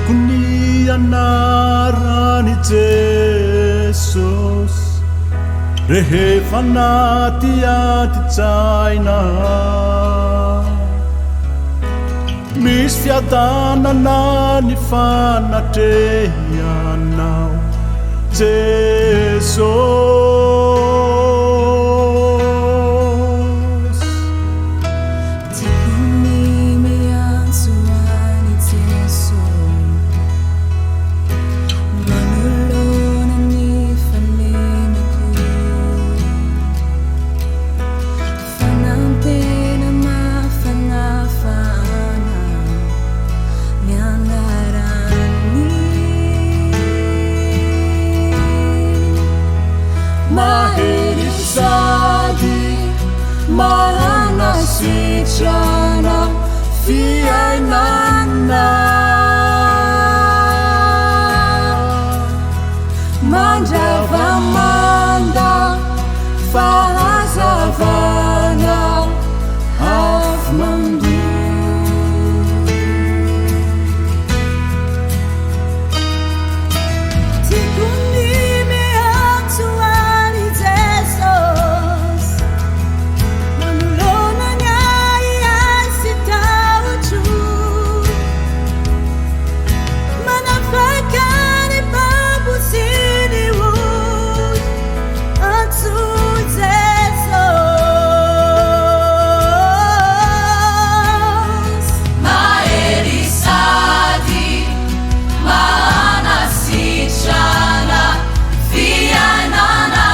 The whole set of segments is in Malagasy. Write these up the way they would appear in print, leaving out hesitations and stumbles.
Tekuni anarani Jesus rehefa naty antitsaina misy fiadanana ny fanatrehanao Jesus. Tekuni miantso any Jesu manolona ny fanemeko fanampena mafanafana ny anarany mahery sady manana sitrana fiainana mandravamanda fahazavana avy mandoa tekuni miantso any Jesus manolona ny aiasy taotro manafaka ny babo sy ny olo antso Jesus. Mahery sady mana sitrana fiainana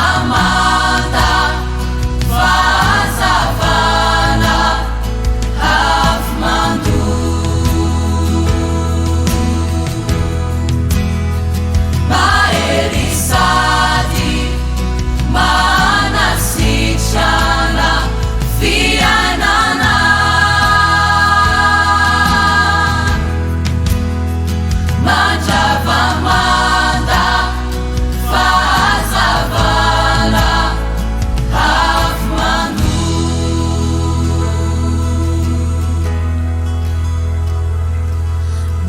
mandravamanda fahazavana avy mandoa mahery sady mana sitrana fiainana mandravamanda fahazavana avy mandoa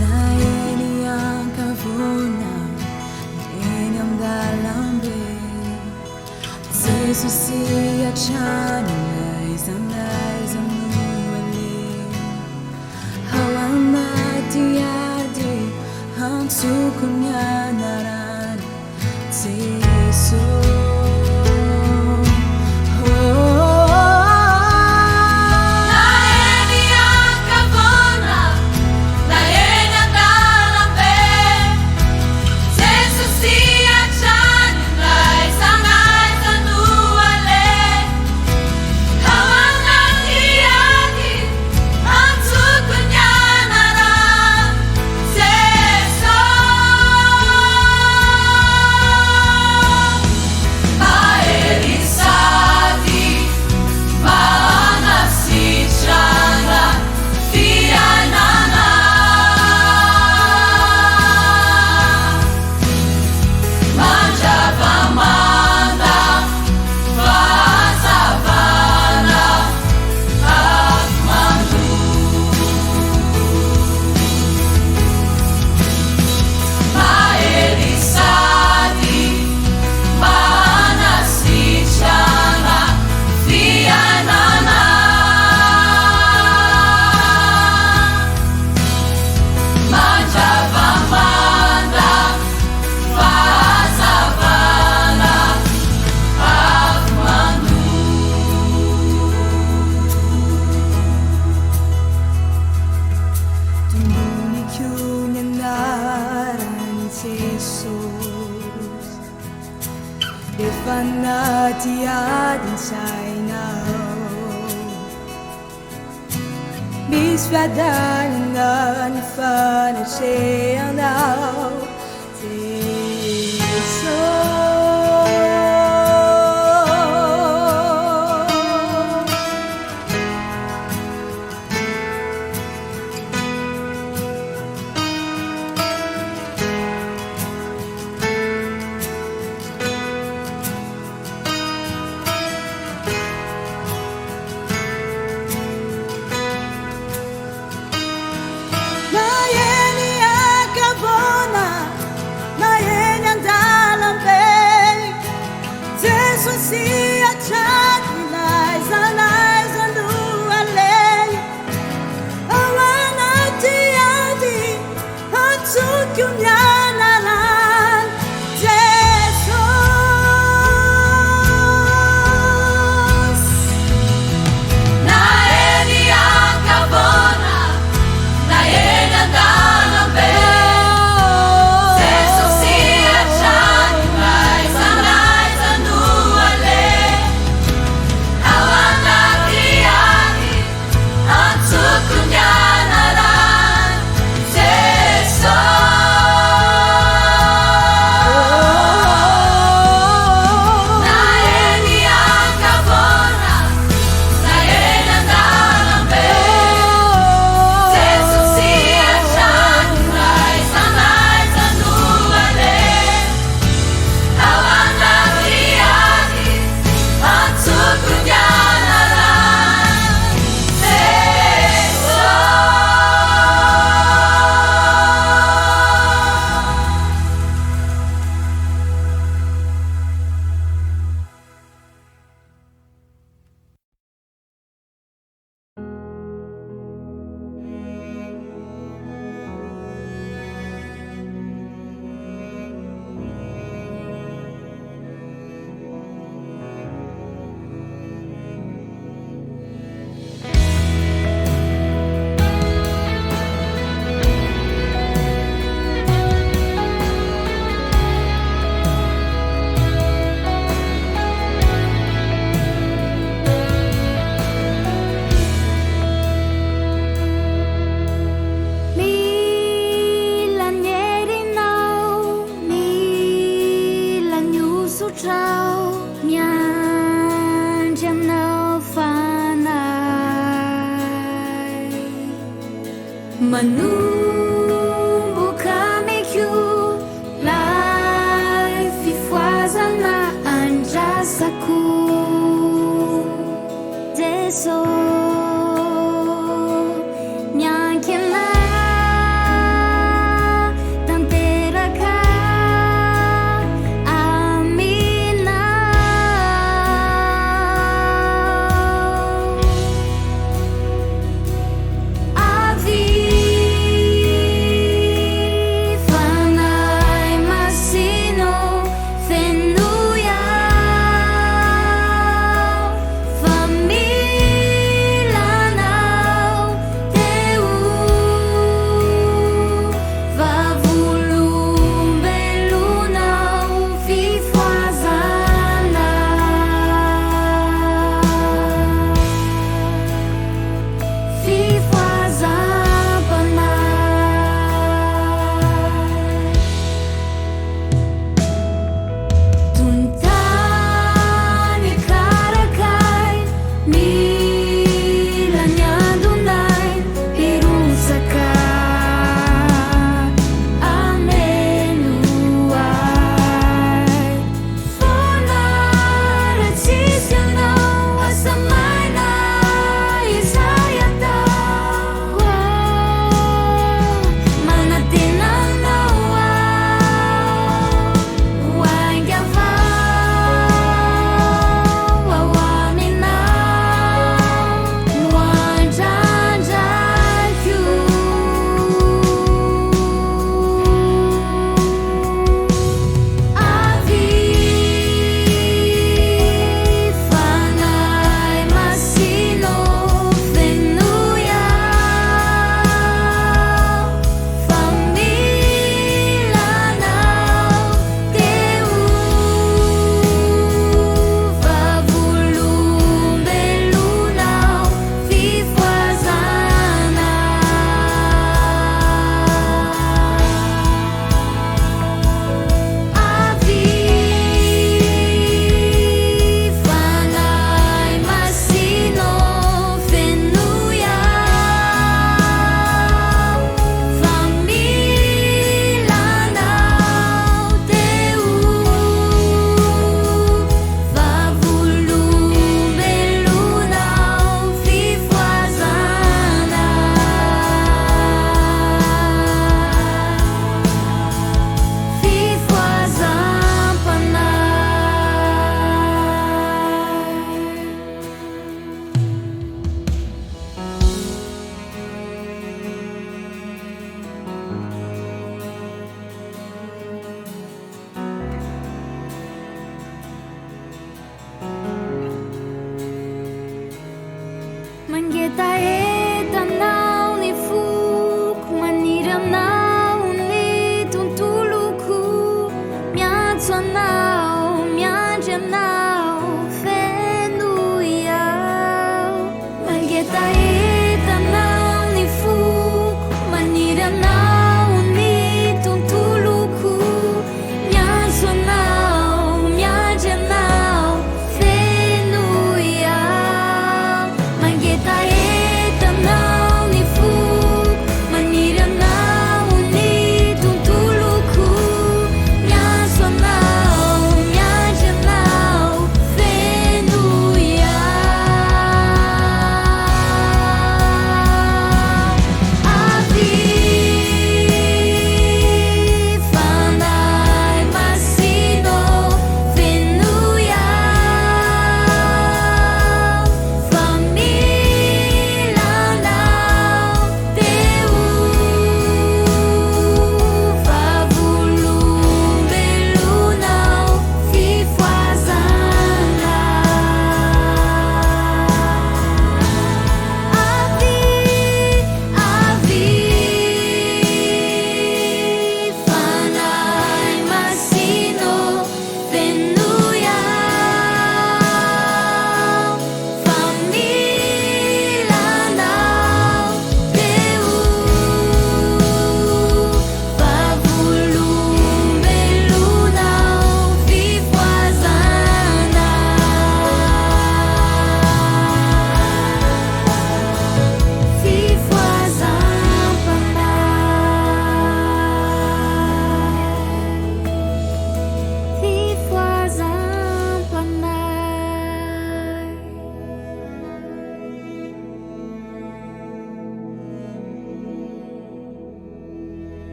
na eny ankavona eny amdalambe Jesosy atrany naiza naiza no aleha ao anaty ady antsoko ny anarany Jesus. na eny ankavona na eny andalambe Jesosy atrany naiza naiza no aleha ao anaty ady antsoko ny anarany Jesus. Mahery sady mana sitrana fiainana mandravamanda fahazavana avy mandoa mahery sady mana sitrana fiainana mandravamanda fahazavana avy mandoa Tumbunikyo ny anarany Jesus efa naty adiny sainao misy fiadanana ny fanatrehanao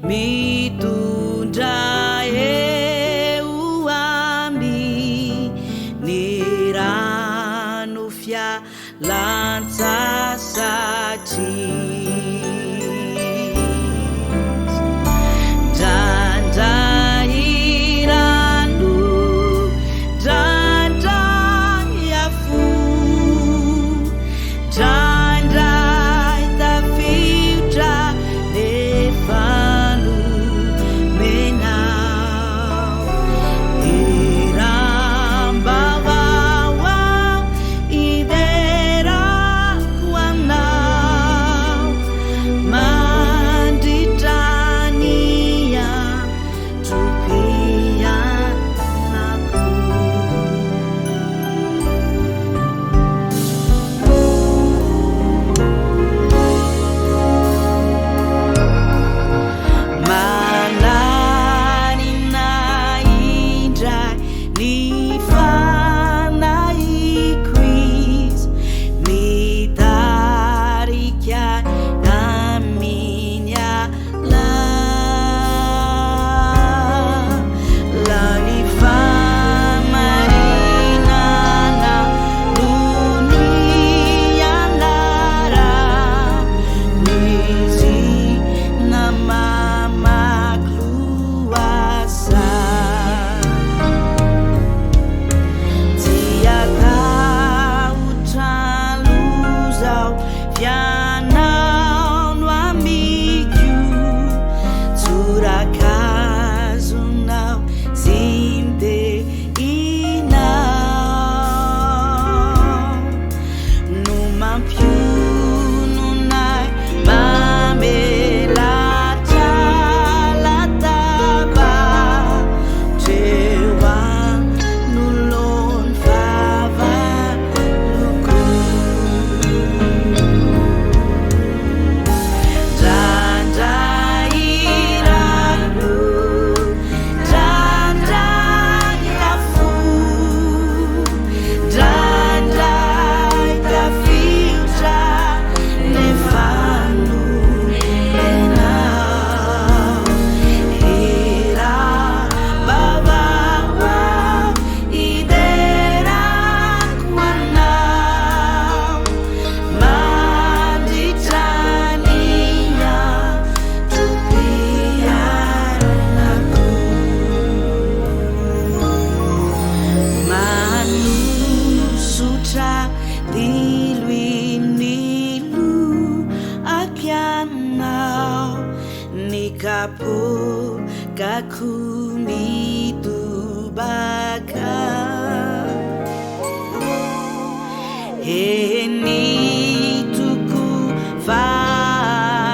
mitondra eo amin'ny rano fialan-tsasatra. Kapo kakumi tu baka eni tuku fatsara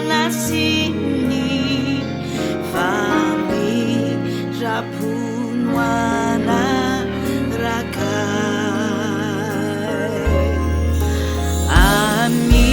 nasini fami rapunwana rakai ami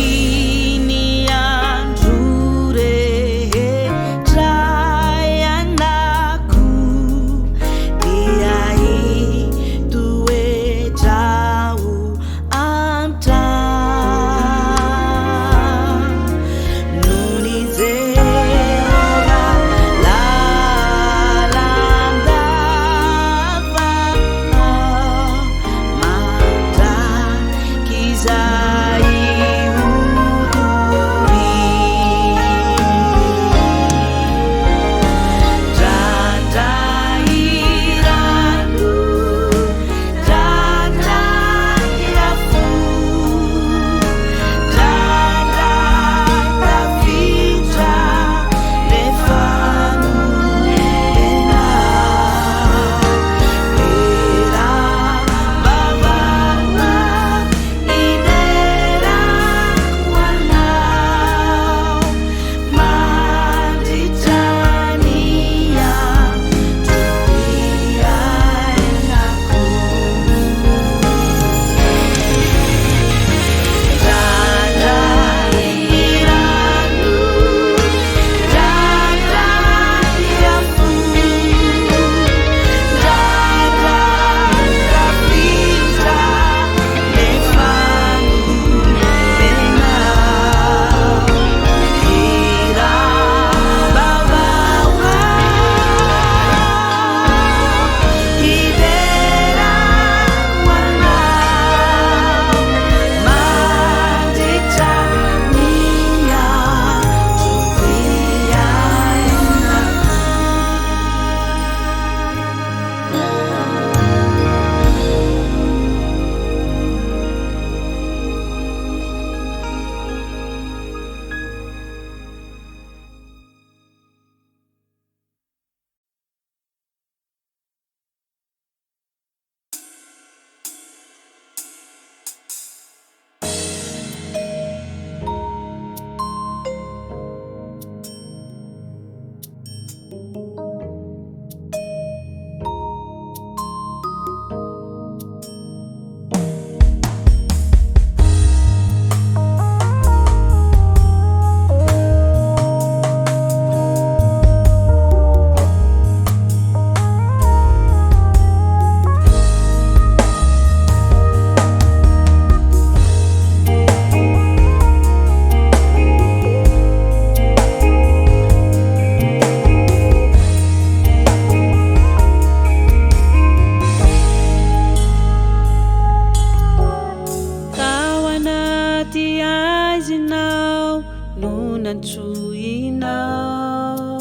nantrohinao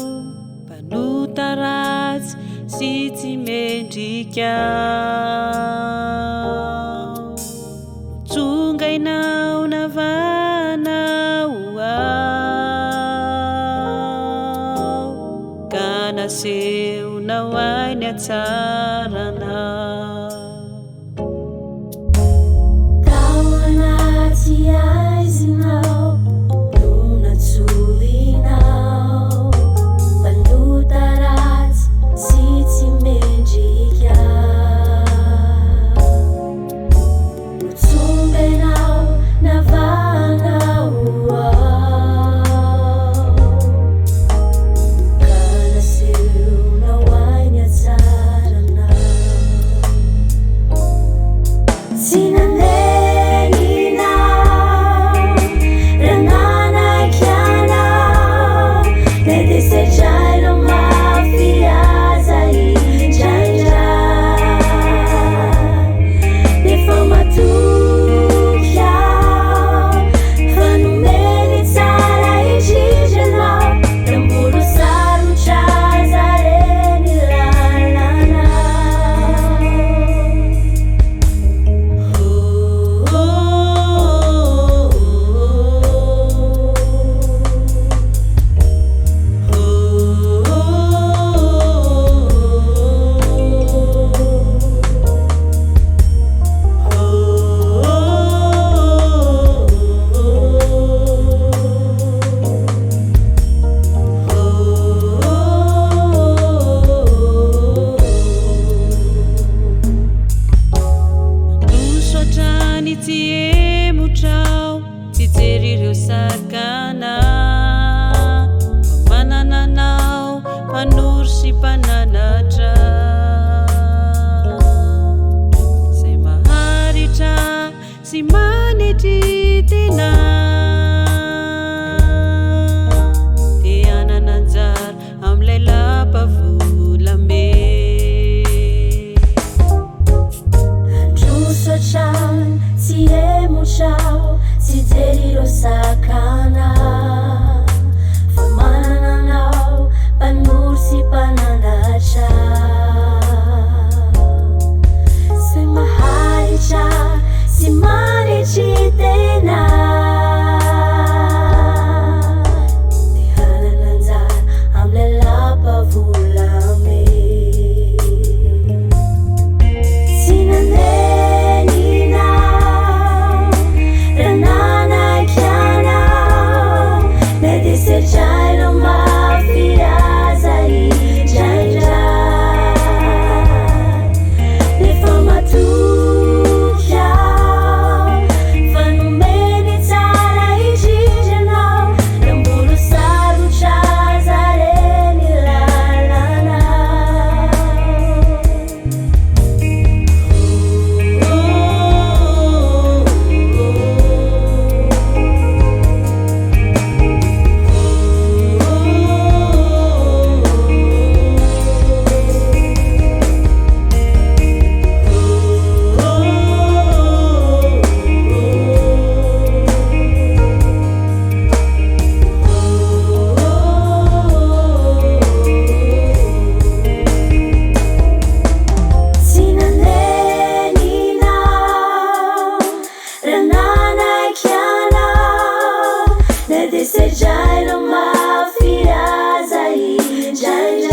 mpanotaratsy sy tsy mendrikao tsongainao navanao ao ka nasehonao ainy atsaranao tao anaty aizinao no natsohinao mpanotaratsy sy tsy mendrikao notsongainao navanao ao ka nasehonao ainy atsaranao tsy nandeninao raha nanaiky anao na desetrainao mafiaza indraindray nefa matoky ao fa nomeny tsara indrindranao raha mbolo sarotra zareny lalànao Sotrany tsy emotrao tsy jerireo sakana manananao mpanoro sy mpananatra zay maharitra sy manitry tena te anananjara am'lay lampavolamena Sotrany tsy emotrao tsy jerireo sakana fa manananao mpanoro sy mpananatra zay maharitra sy manitry tena te hanananjara am'lay lampavolamena tsy nandeninao raha nanaiky anao na desetrainao mafiaza indraindray nefa matoky ao fa nomeny tsara indrindranao raha mbolo sarotra zareny lalànao tsy nandeninao raha nanaiky anao na desetrainao mafiaza indraindray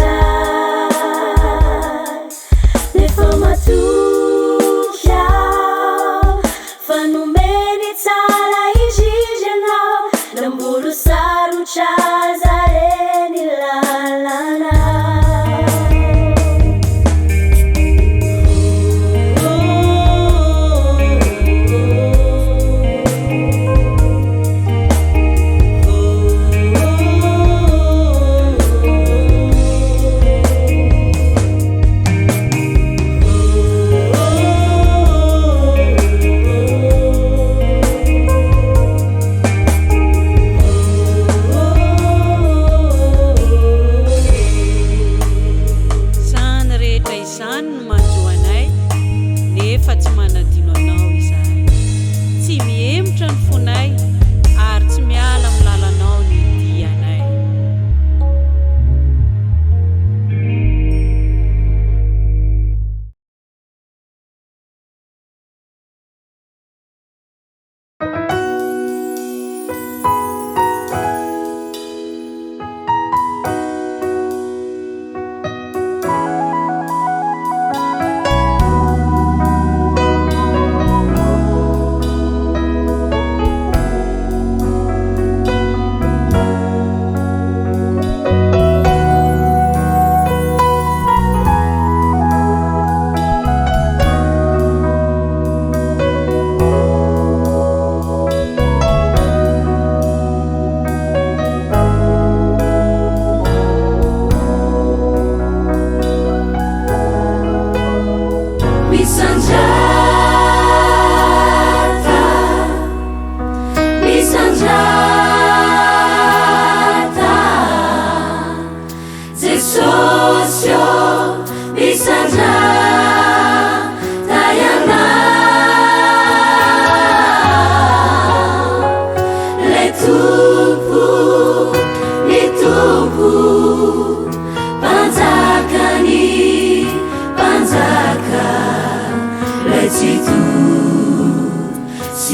nefa matoky ao fa nomeny tsara indrindranao raha mbolo sarotra zareny lalànao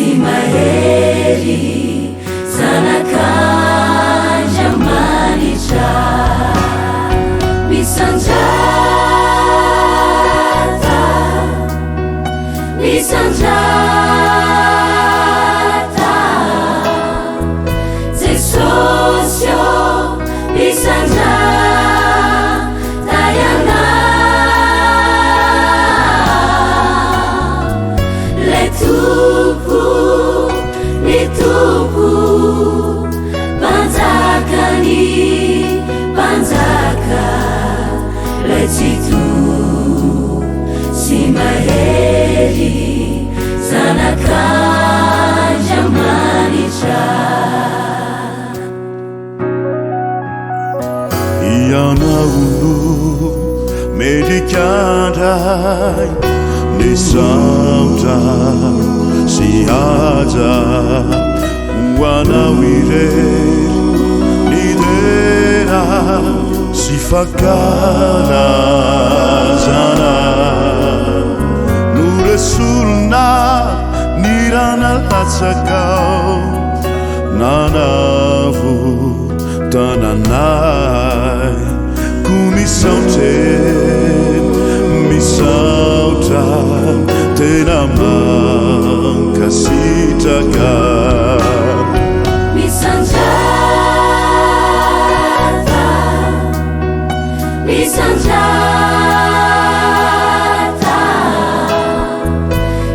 Simaheri zanakanja manitra misanjata Jesosio misanjata yana letupu nitupu panjakani panjaka lecitu Simaheri zanakanja manitra Ianaulu medikandai nisamta siaja uanawire nidera sifakana zana nuresulna nirana latsakau nanavu tananai kumisaute misauta tena mangkasitaka misanjata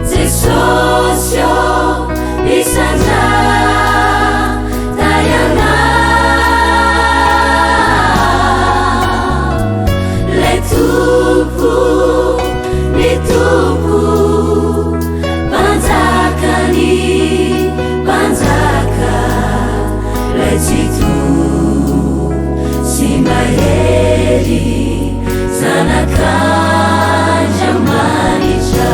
Jesosio misanjata yana letupu nitupu panjakani panjaka lecitu Simaheri zanakanja manitra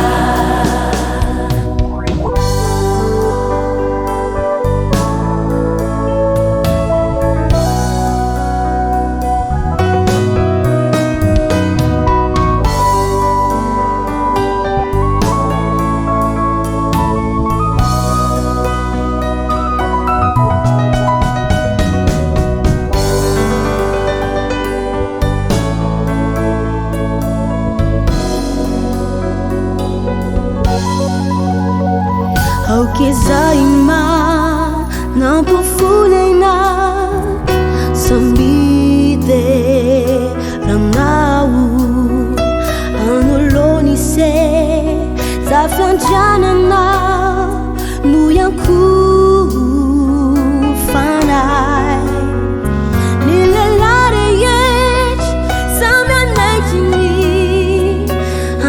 Aukizaima nampufunaina sambide ramnau anolonise zafianjanana nuyanku fanai nilelare yech samyanaitini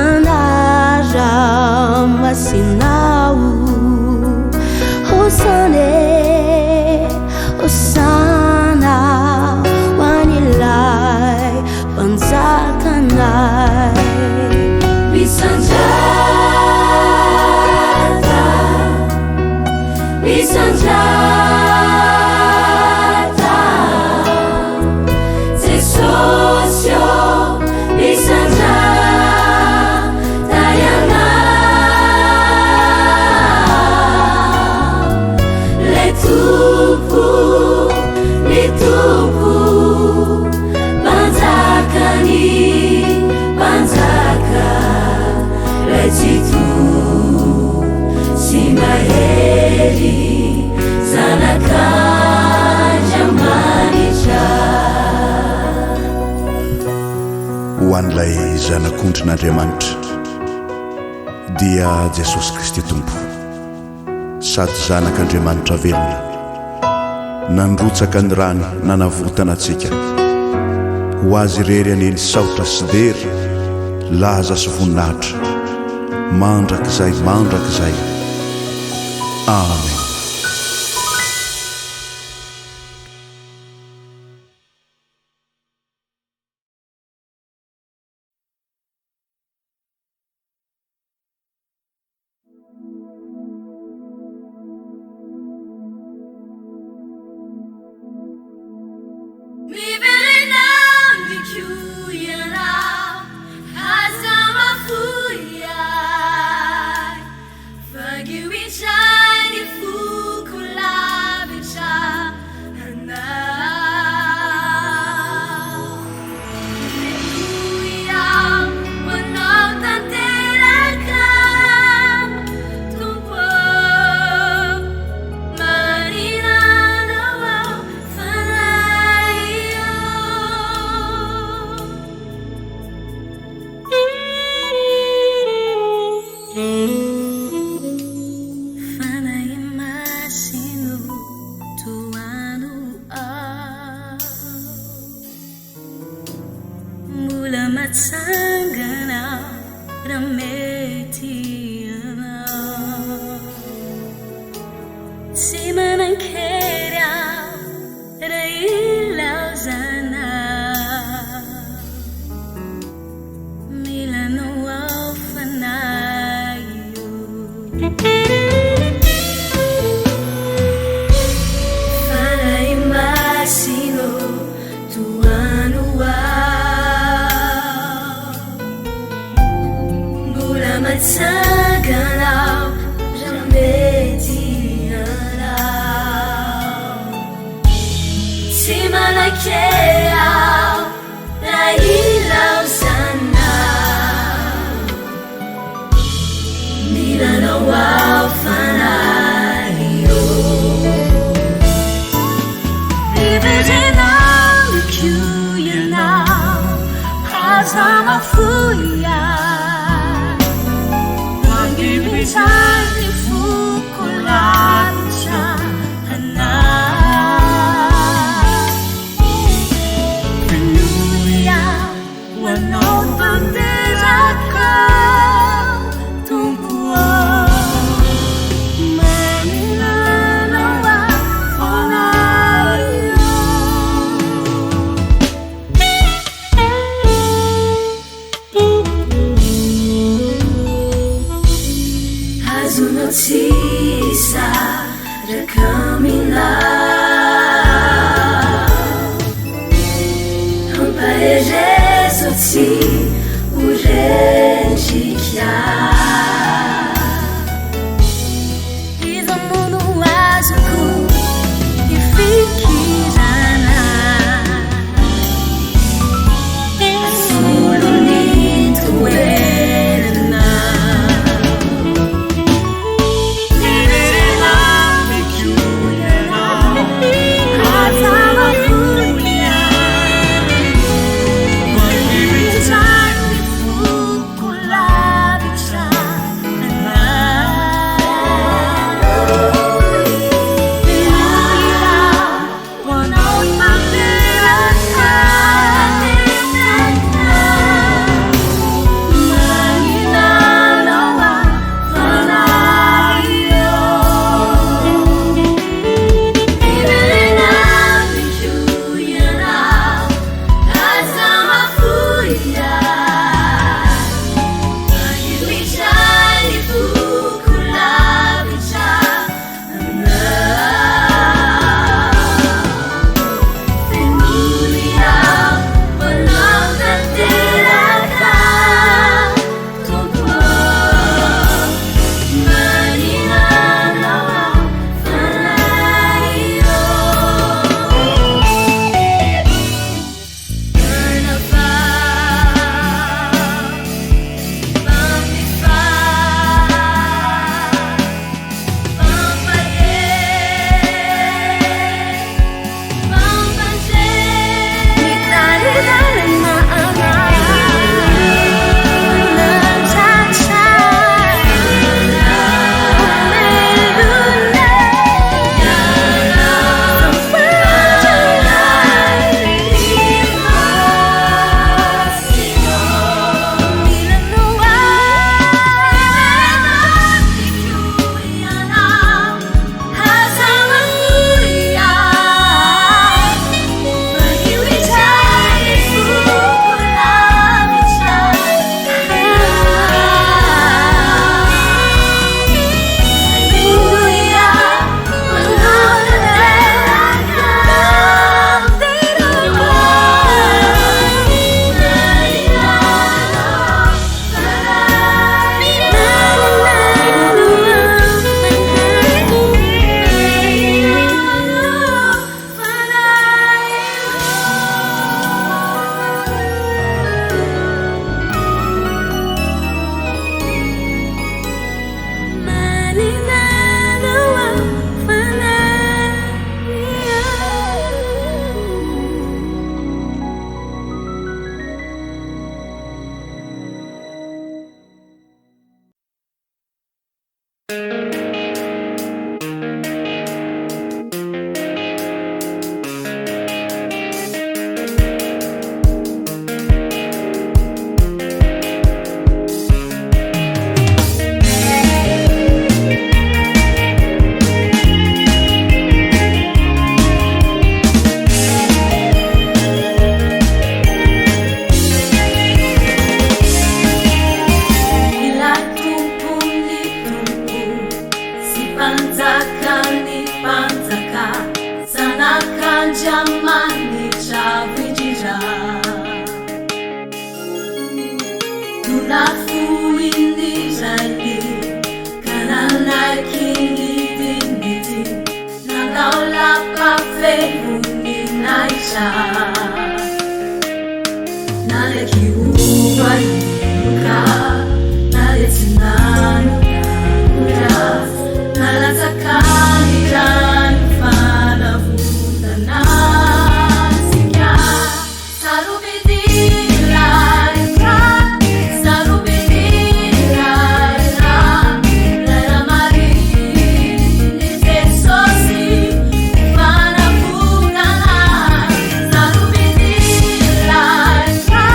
anaramasinau Osana wanilai panzakanai misanjata Jesosio misanjata yana letupu nitupu panjakani panjaka lecitu Simaheri zanakanja manitra ho an'ilay zanak'ondrin'Andriamanitra dia Jesosy Kristy Tompo sady zanak'Andriamanitra velona nandrotsaka ny rany nanavotana antsika ho azy irery aneny saotra sy dery laza sy voninahitra mandrakizay amen. You shine. matsangana raha mety anao tsy manan-kery aho raha ilaozana milanao ao fanahy fanahy masino toano ao mbola matsangana raha mety anao tsy manan-kery aho raha ilaozana milanao ao fanahy iverenao iko ianao haza mafoia mangimitany foko lavitra anao fanoia hoanao tanteraka tompo manilanao ao fanahy azonao tsisa raka aminao ampaherezo tsy horendrika ivamono azoko ifikirana volony toerana Thank you. maisha nale kiua inuka nale tinanuka nalataka niranufana vundana sikia sarubidila ika sarubidila ika lela mari nitesosi ufana vundana sarubidila ika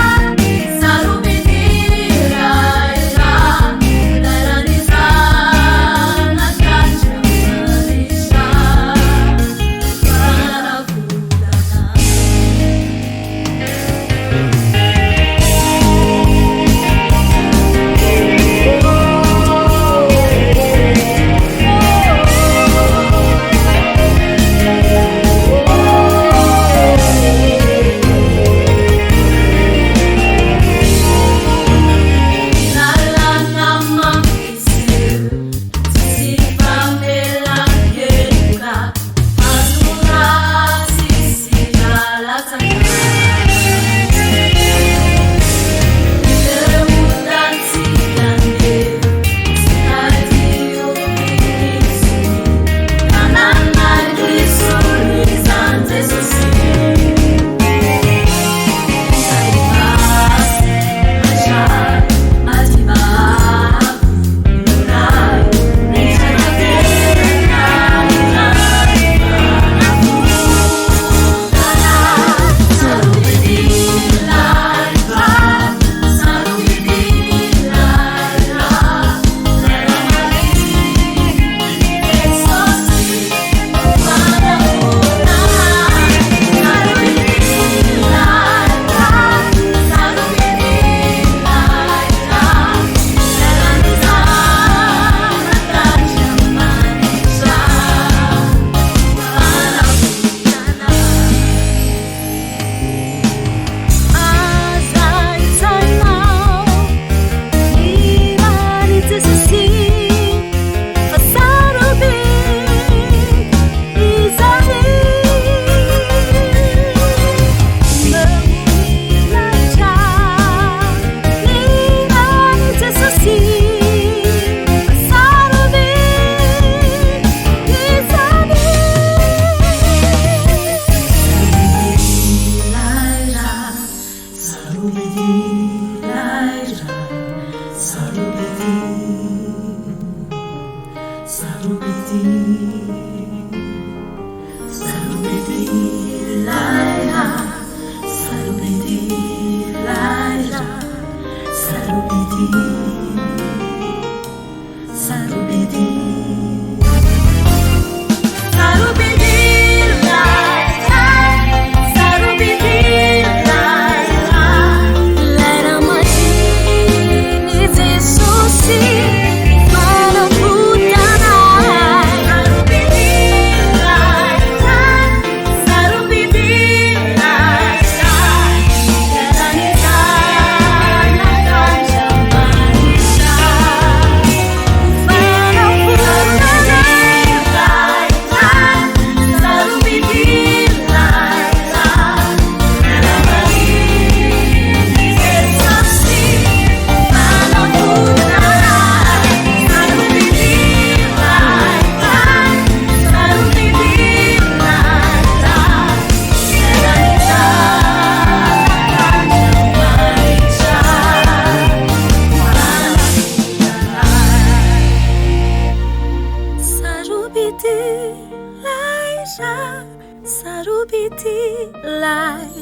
sarubidila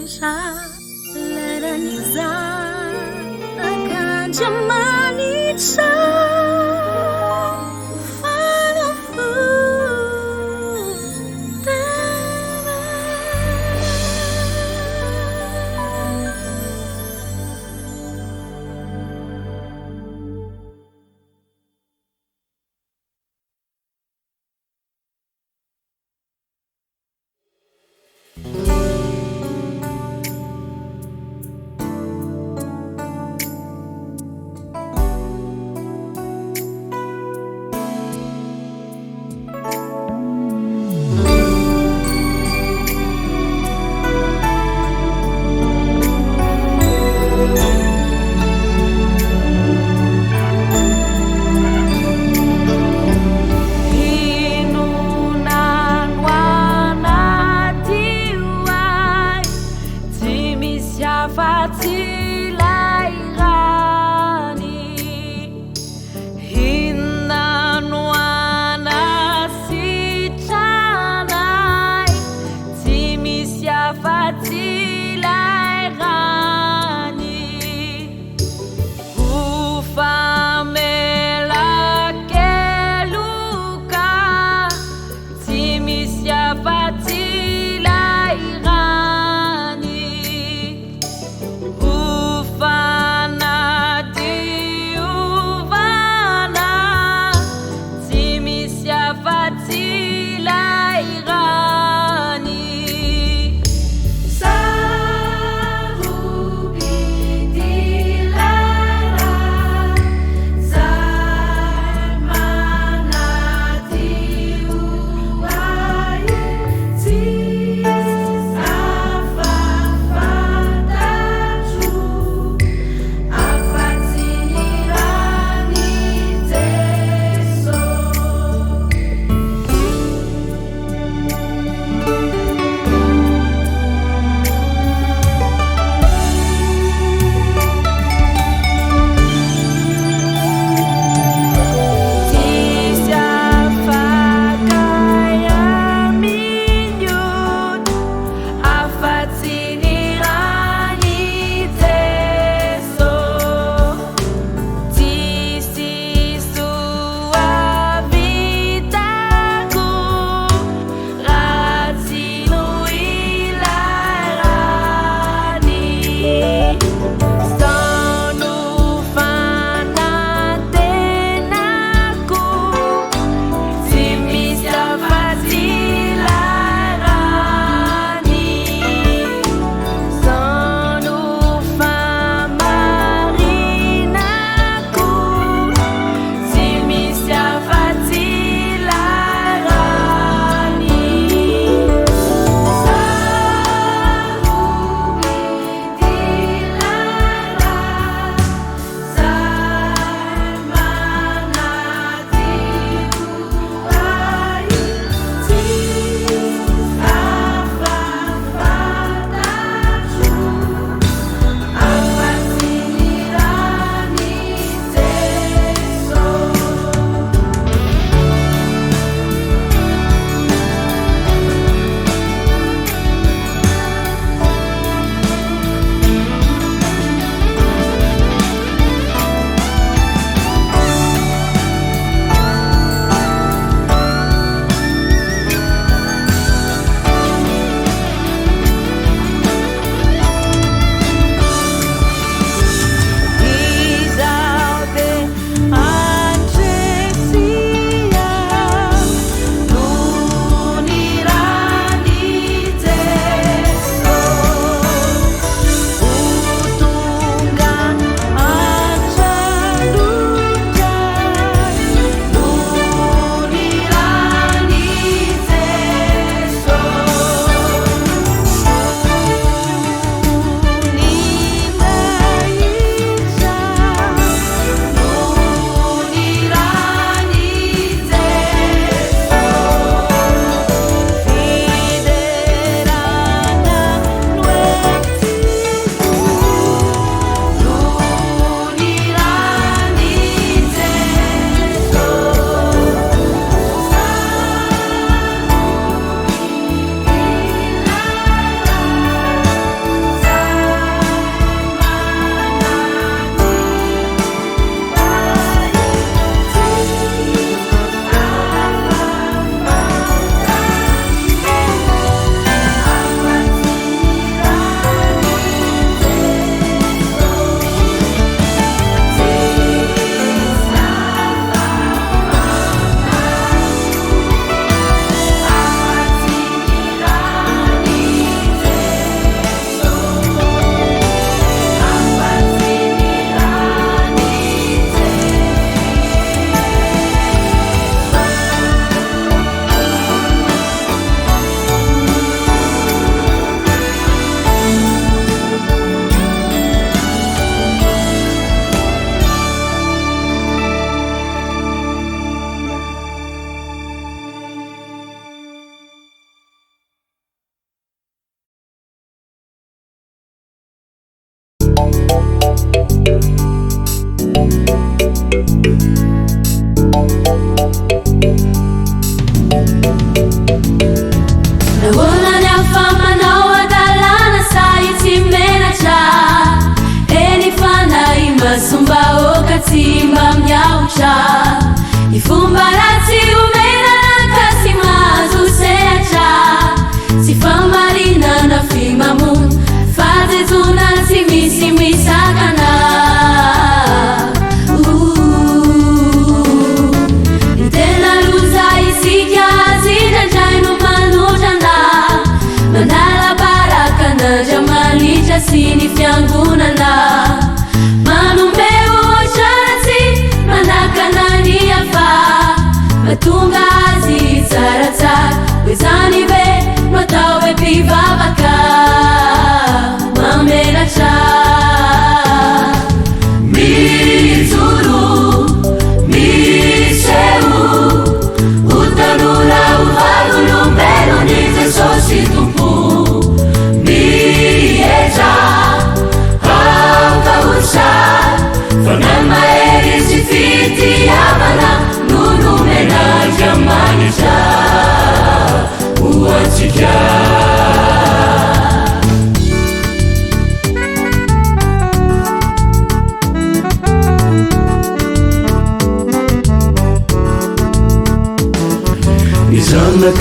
ika lela nizana kacha marisha ufana vundana naona nyafama na wadalana saiti menacha enifana imasumba okatimba mnyaucha ifumbarati umena nakasimazu seacha sifamarina na fimamu fadhi tunatimisimwisakana intena luza isikia zijanjainu manujana manala baraka na jamali jasini fyangunana manumbeu ocharati manakanani yafa matunga azizarata wezani be notawe pivavaka mamelacha mizuru miseu utanura uvalulumbelo nize sositumpu mieja aukausha fanama erisifiti yabana nunumena jamanisha uachija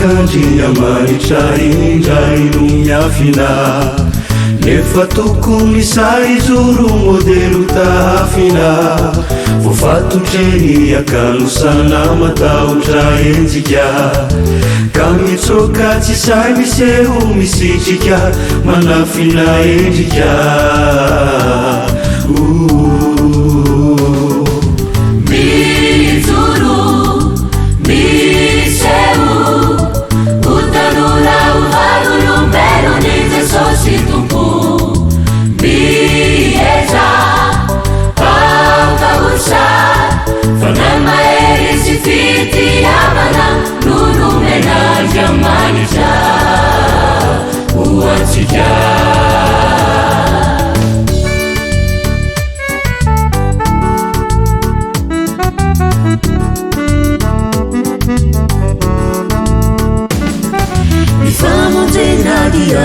Kanji yamanitra indraino miafina nefa tokony saizoro modelo tafina vofatotreny akanosana matahotra enjika ka mitsoka tsy say miseho misitrika manafina endrika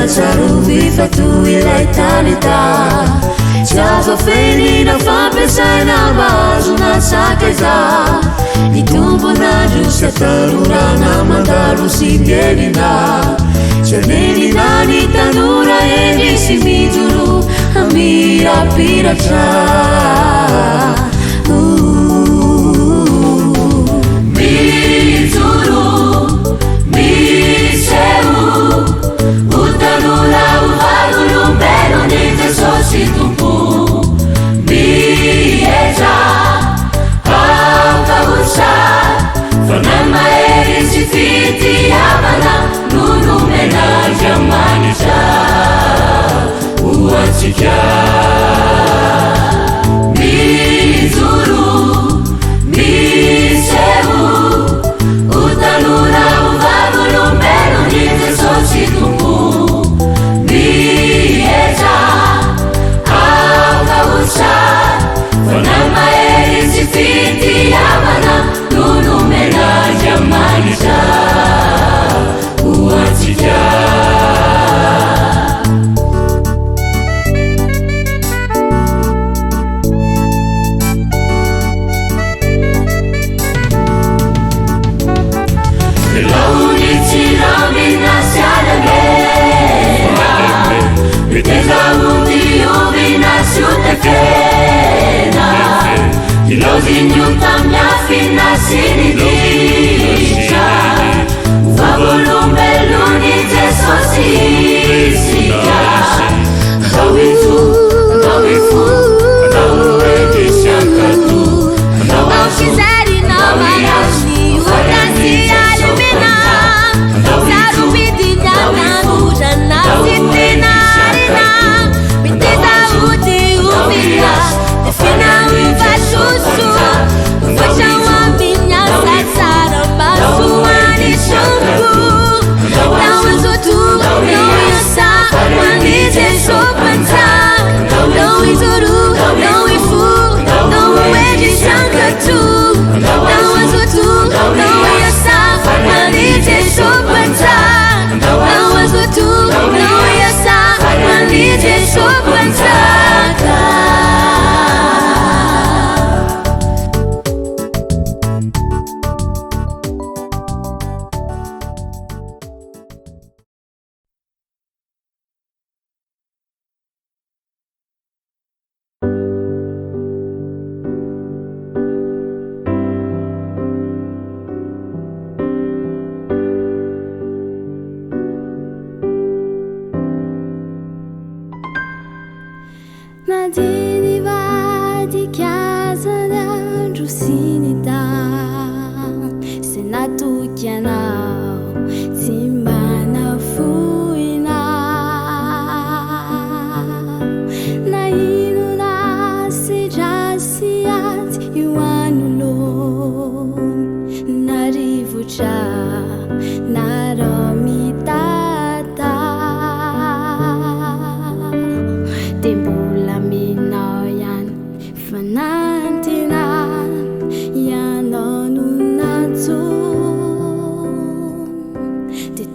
Saruvi fatu ilaitanita Java feni na fampesai na bazu na sakeza Itumbo na justa tarura na mandaru singelina Chaneni na nitanura eni simijuru Amira piracha Zinyuta mnyafina sinidisha Uvabulumbeluni tesosisika Ndawitu, ndawifu, ndawuwekishakatu Ndawakizari na mayasi Udasi alimina Sarubidi nyana nuja nasitina arina Biteza uti umina Tefina mfashusu Fasha wa minya sasa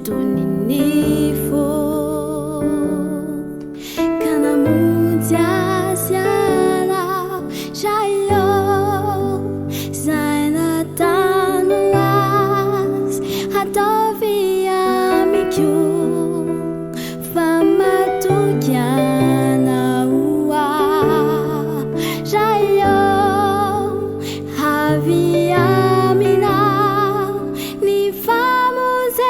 toninifo kanamujasyana shayo zainatanuas hatoviamikyu famatukyana ua shayo haviamina ni famuzenai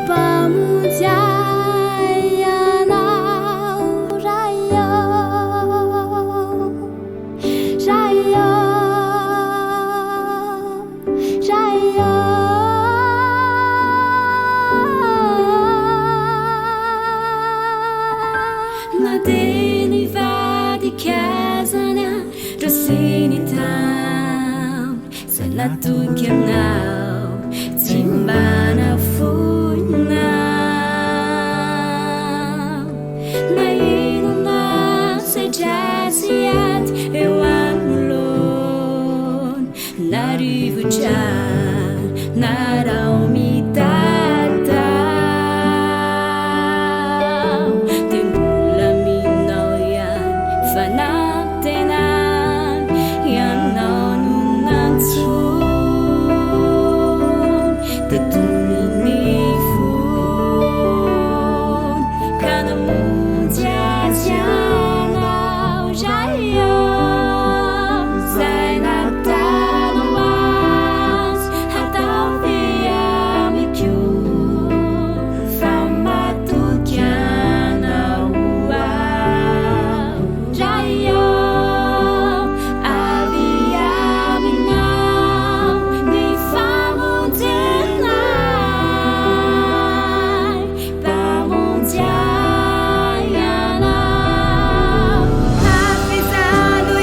pamutyayana rayo shayo shayo nadeni vadikazana drosinitam sanatukianau timbana funau nainuna sejasiat ewanulon narivujan naraumitata temulaminaoyan fanatenan yananunantun tetuninifun kanamujasyanaw jayo zainatanuas hataviamikyu famatukyanawa jayo aviaminaw ni famutenay pamutyayanaw hafizado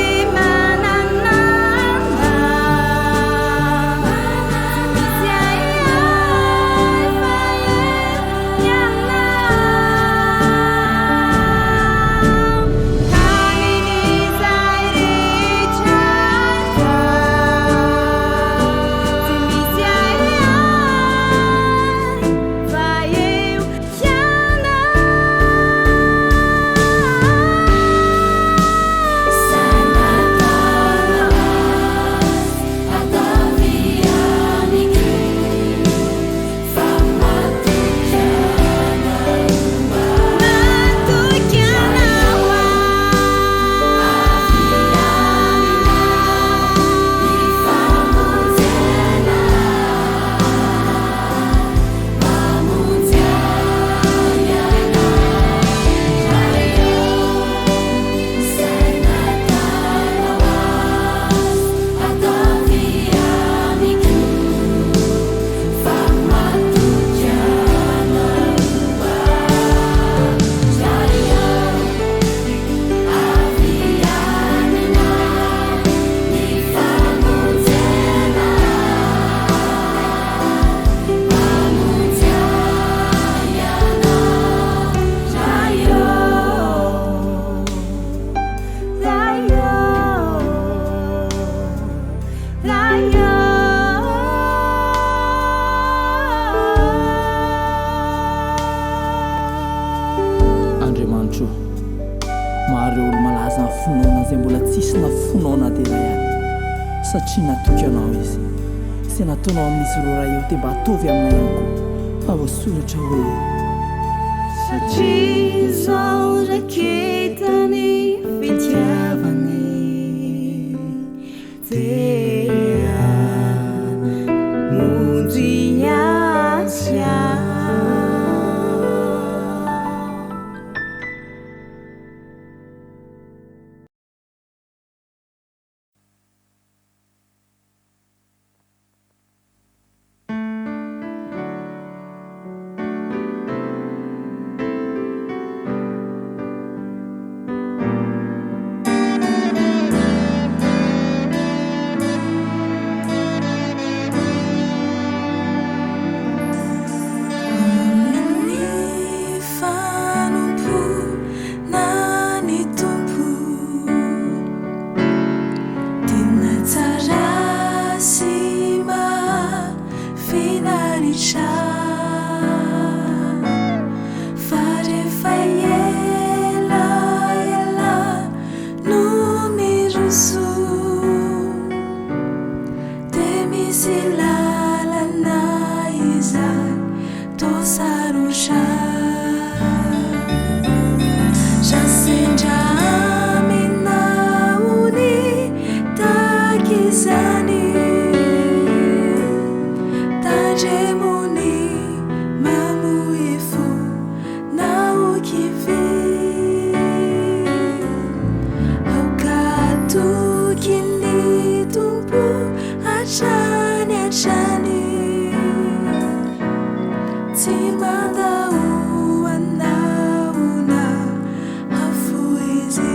Andriamanitro, maro olo malaza finoana izay mbola tsisy nafonaona tena ihany satria natoky anao izy sy nataonao amin'izy ireo raha eo te mba hatovy aminay ihany koa fa voasoratra hoe satria zao raketany fitiavany tea mondiasya mahanitra fa rehefa ela no miroso de misy lalana izay tosarosha jasendra aminaony takizany tandremony mamoifo naokivy aukatokiny tompo hatrany tsy mandahoanaona hafo izy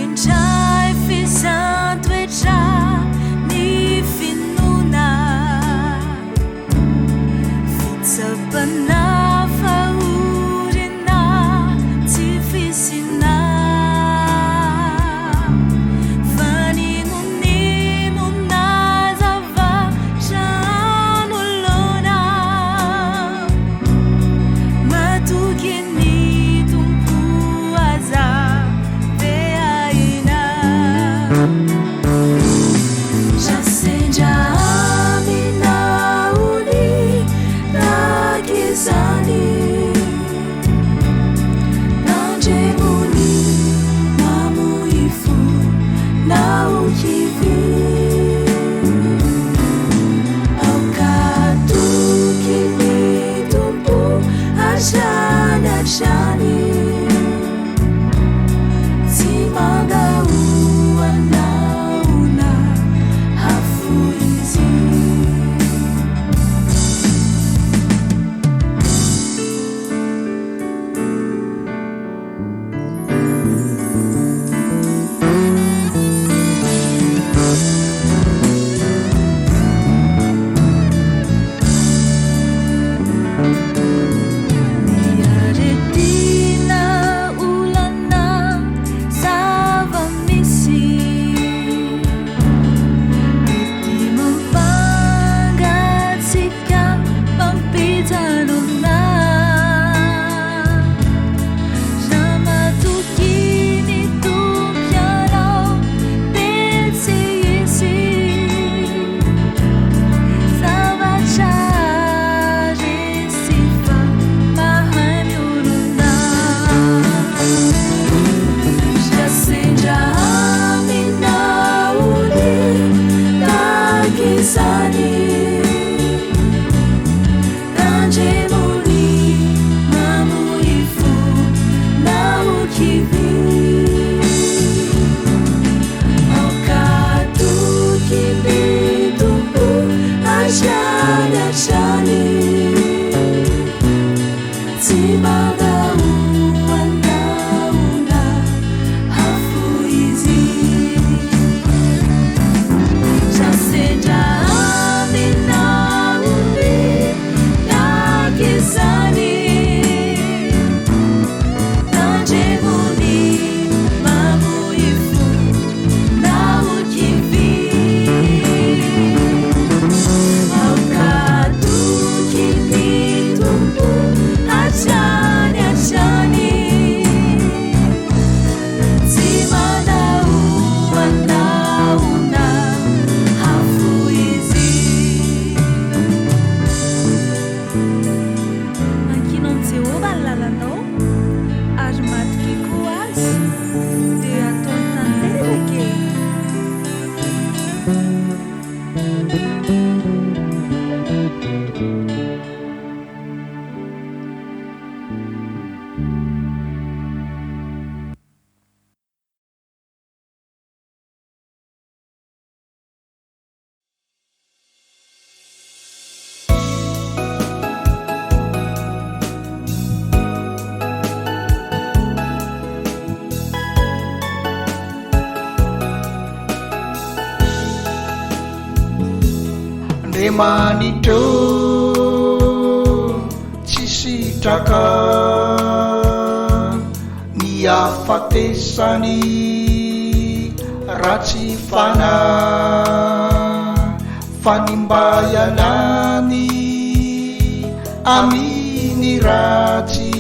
indray fizantoetra ny finona fitsapana fahorina tsy fisina faninonimona zavatranolona matokiny tompo aza veaina jasendra aminaony takizany tandremony mamoifo naokivy aukatokiny tompo hatrany tsy mandahoanaona hafo izy manitro tsy sitraka ny afatesany ratsy fana fanimbayanany aminy ratsy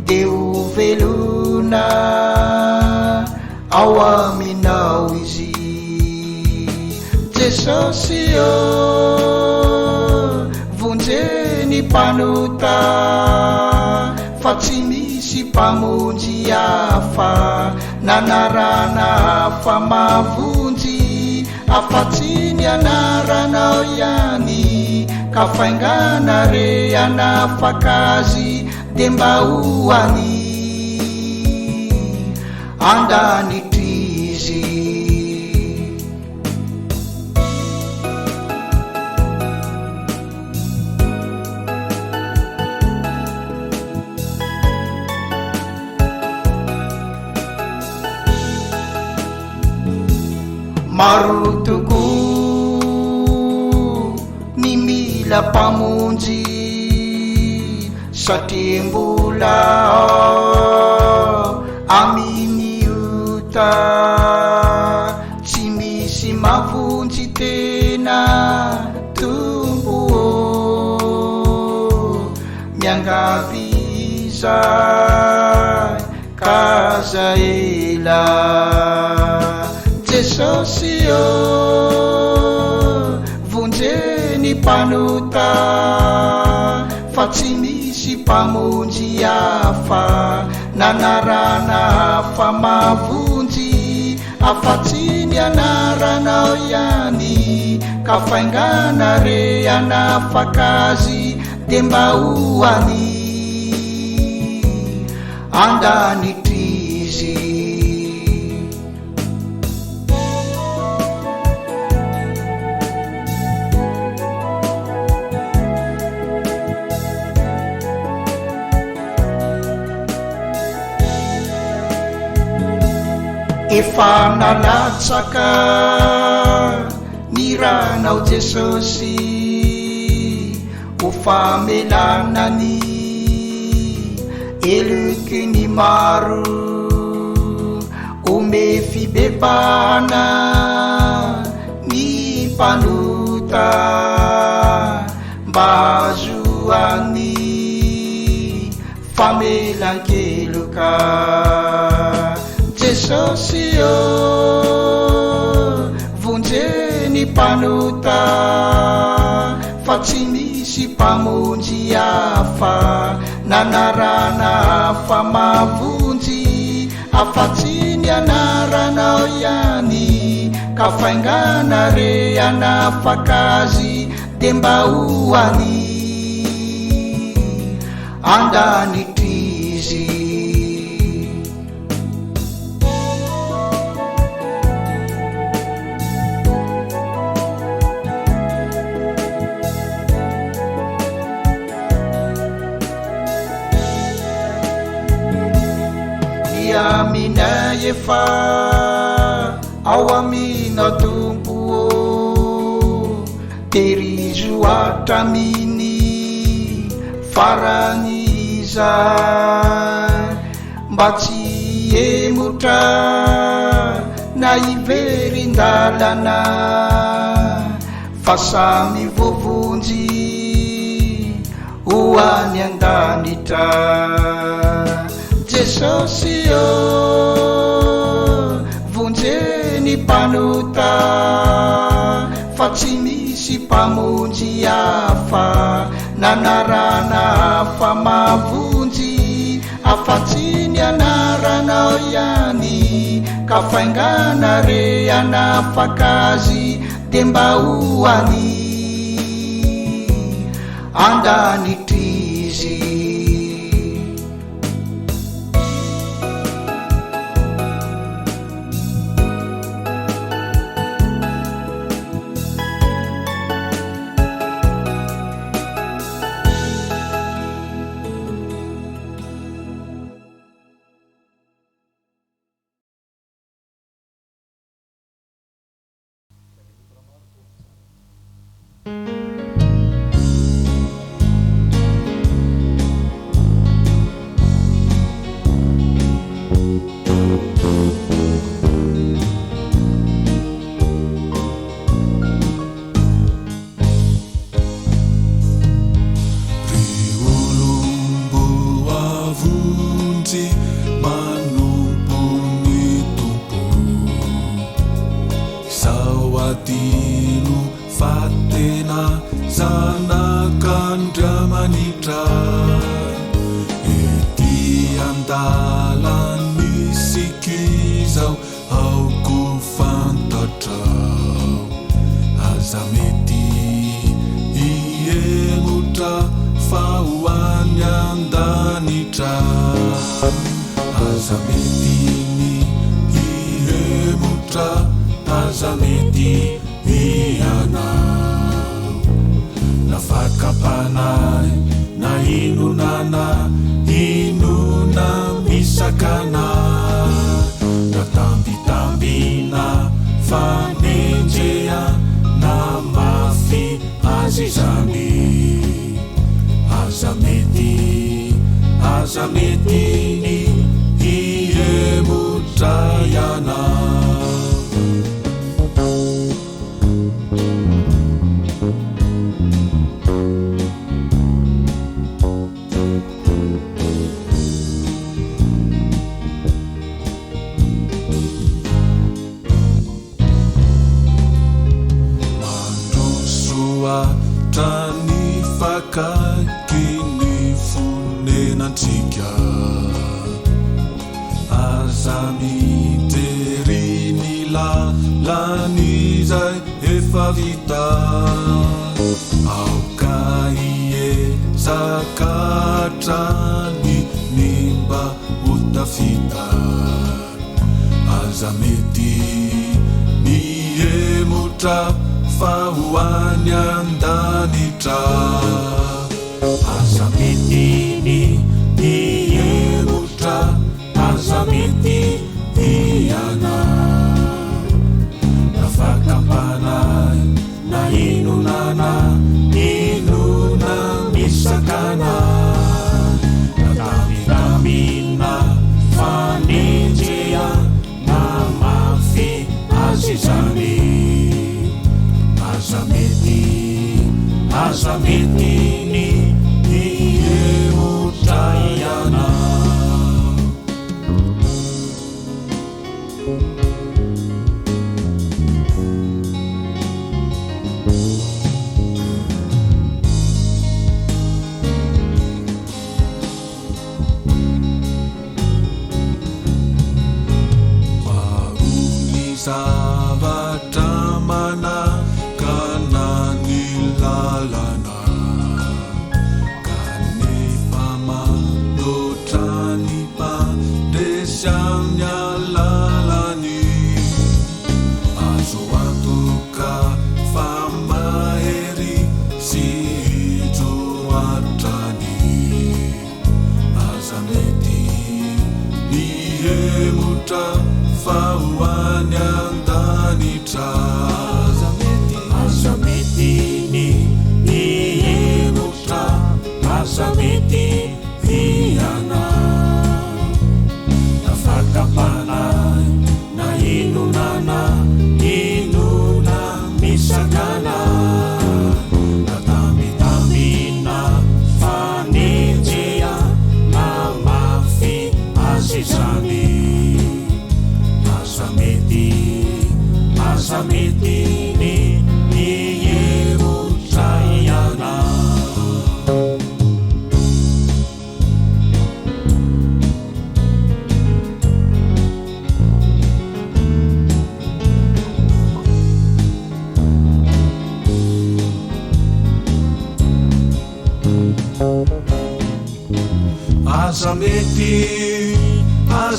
deo velona ao aminao izy Jesosy io vonjeny mpanota fa tsy misy mpamonjy hafa nanarana hafa mavonjy afa-tsy ny anaranao ihany ka faingana re anafakazy de mba hoany andanitrizy maro toko ny mila mpamonjy satria mbola aminy ota tsy misy mavonjy tena tompo miangaviza kazaela Jesosy io vonjeny mpanota fa tsy misy mpamonjy hafa nanarana hafa mavonjy afa-tsy ny anaranao ihany ka faingana re anafakazy de mba hoany andanitrizy efa nalatsaka ny ranao Jesosy ho famelanany eloky ny maro ome fibebana ny mpanota mba azoany famelan-keloka Jesosy io vonjeny mpanota fa tsy misy mpamonjy hafa nanarana hafa mavonjy afa-tsy ny anaranao ihany ka faingana re anafakazy de mba hoany andanitrizy amina efa ao amina tompo terizo atraminy faraniza mba tsy emotra na iverindalana fa samy vovonjy hoany andanitra Jesosy io vonjeny mpanota fa tsy misy mpamonjy hafa nanarana hafa mavonjy afa-tsy ny anaranao ihany ka faingana re anafakazy de mba hoany andanitrizy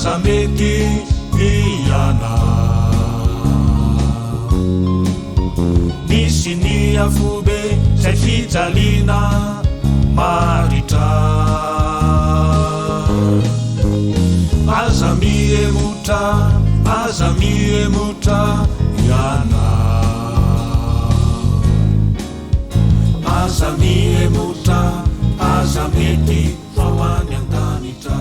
azamety iana misy ny afobe zay fijalina maritra aza miemotra iana aza miemotra aza mety famany an-danitra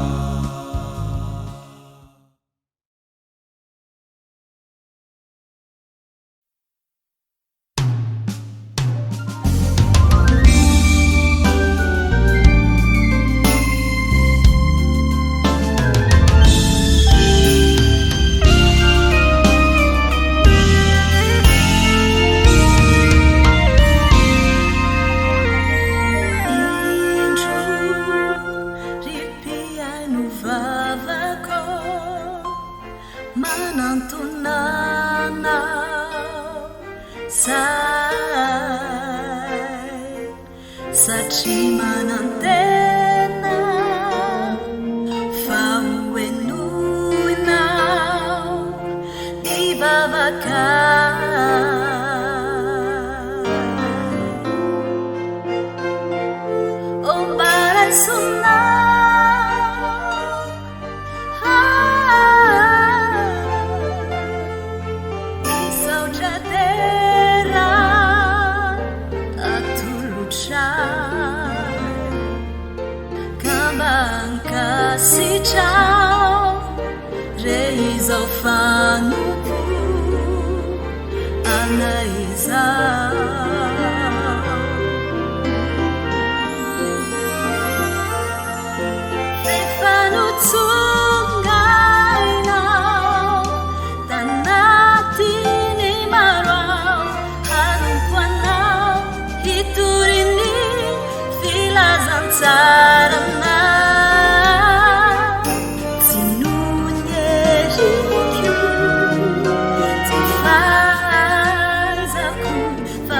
Fa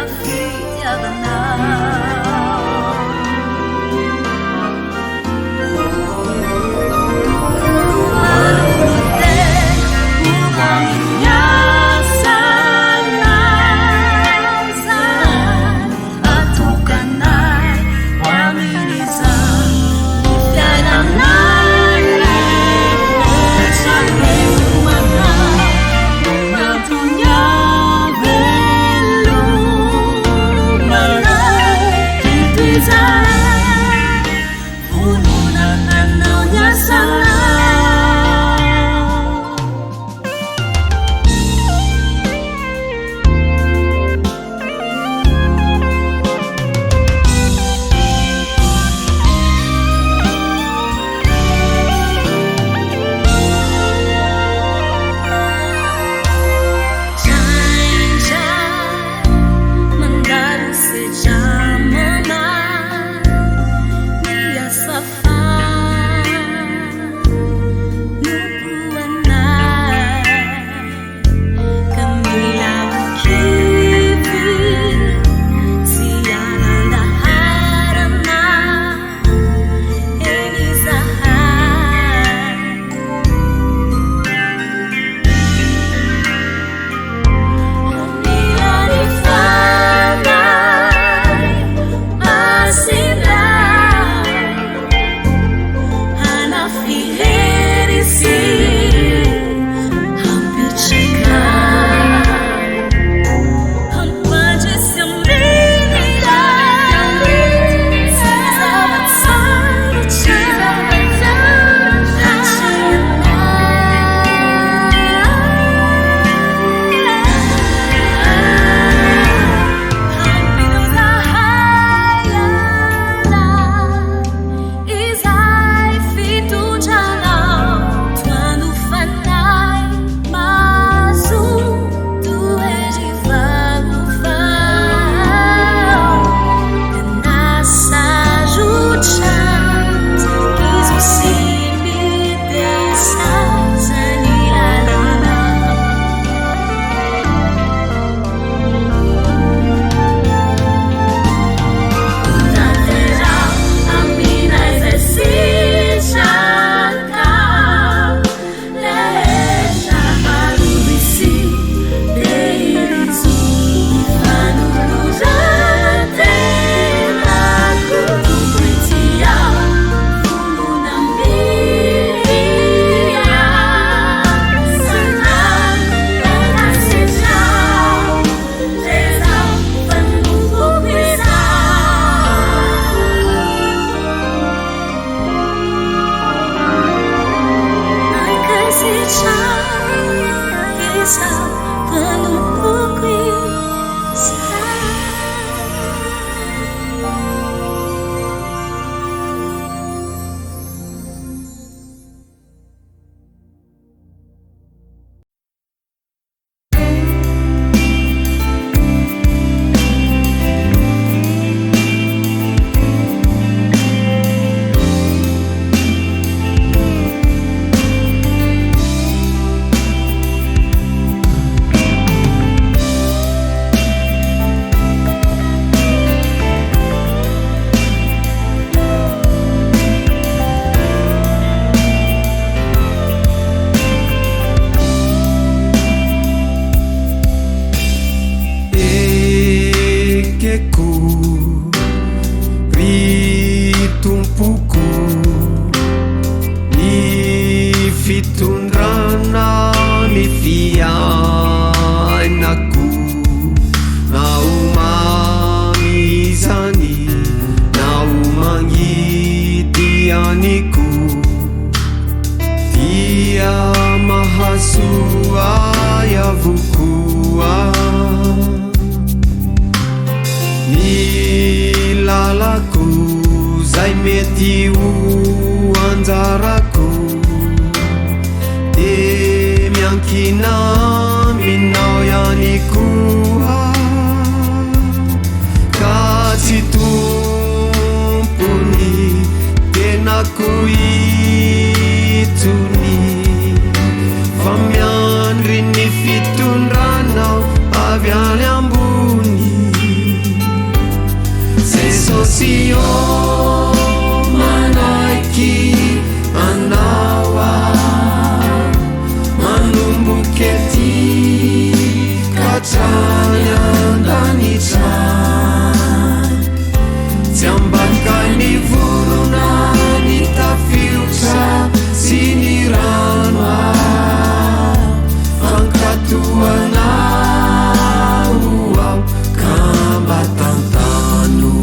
anao ao ka mba tantano.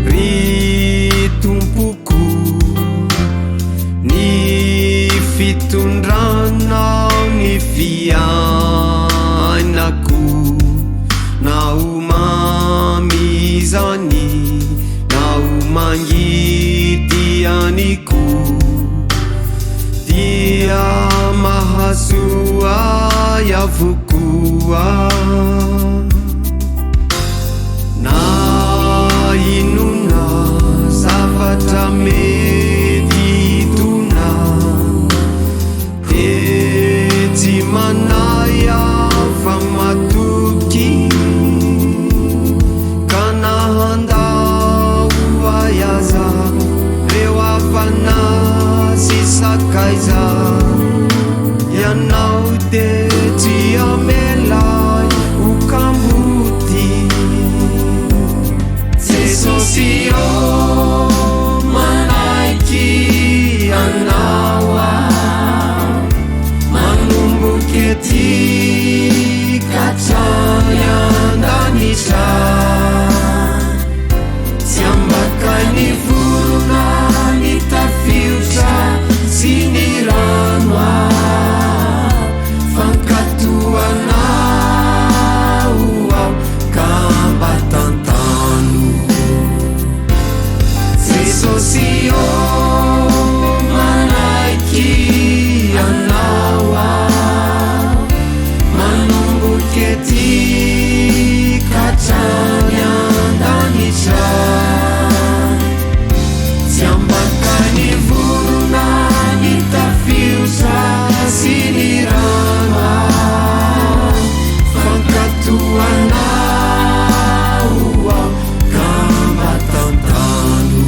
Ry tompoko ny fitondranao ny fiainako na ho mamy zany na ho mangidy aniko dia mahasoa avokoa. Na inona zavatra mety tona de tsy manay afa matoky ka nahandao aiaza reo afana sy sakaiza ianao de tsy amelay ho kamboty. Jesosio manaiky anao manomboky ety katrany andanitra tsy ambakay ny vorona ny tafiotra sy ny rano fankatoanao ao ka mba tantano. Jesosio manaiky anao manomboky ety katrany andanitra tsy ambakay ny vorona ny tafiotra sy ny rano fankatoanao ao ka mba tantano.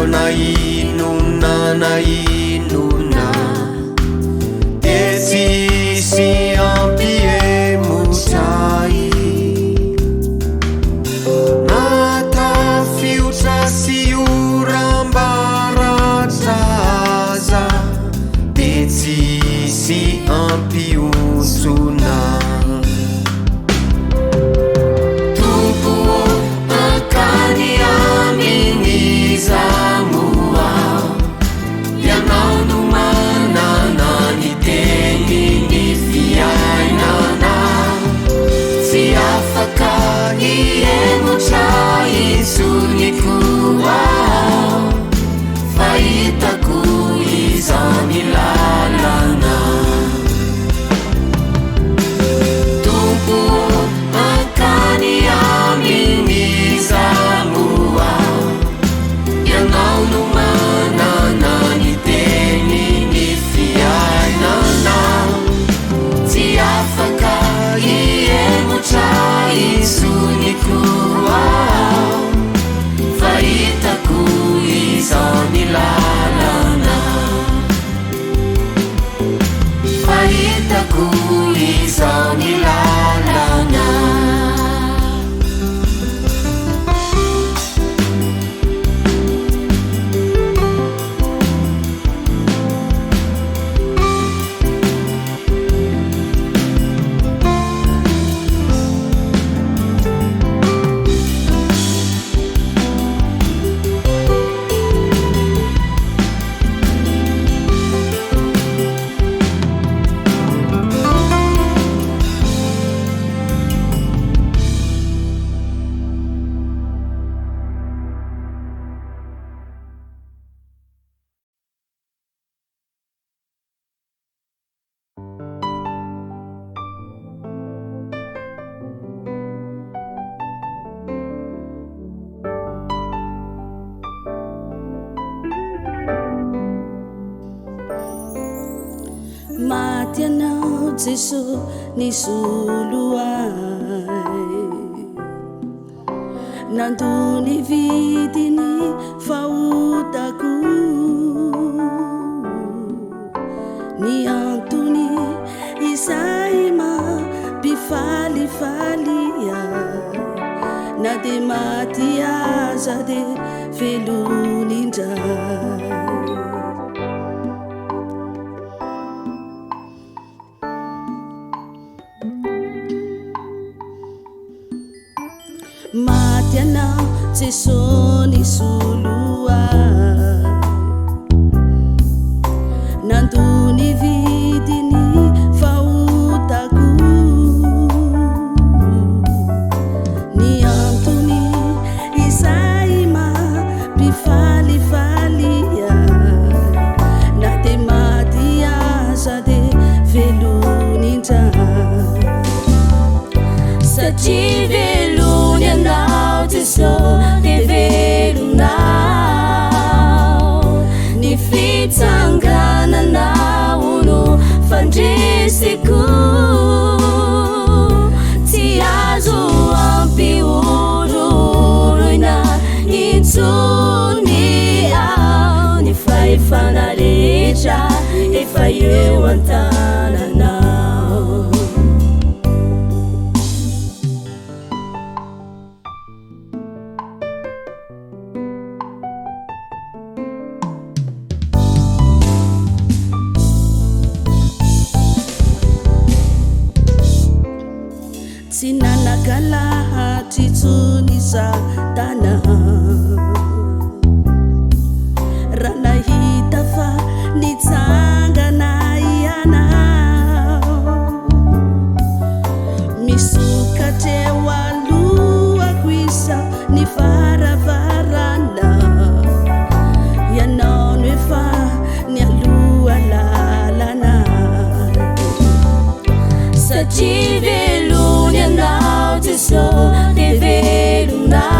na inona na inona de tsisy ampiemotsay natafiotra sy orambaratsaza de tsisy ampiontsona zamoa ianao no manana ny teny ny fiainana tsy afaka hiemotra izony koa fahitako izany lalana tompo akany aminy zamoa ianao no manana ny teny ny fiainana tsy afaka hiemotra izony koa fahitako izany lalana fahitako izany lalana maty anao Jesosy nisoloay nandony vidiny fahotako ny antony izay mampifalifalia na de maty aza de velony indray maty anao Jesosy nisoloay nandony vidiny fahotako ny antony izay mampifalifalia na de maty aza de velony indray satria velony anao Jesosy de velonao ny fitsangananao no fandresiko tsy azo ampiororoina intsony ao ny fahefana rehetra efa eo an-tananao tsy nanakalahatry tsony Satana raha nahita fa nitsangana ianao misokatreo alohako isa ny varavarana ianao no efa ny aloha lalana satria velony anao Jesosy de velonao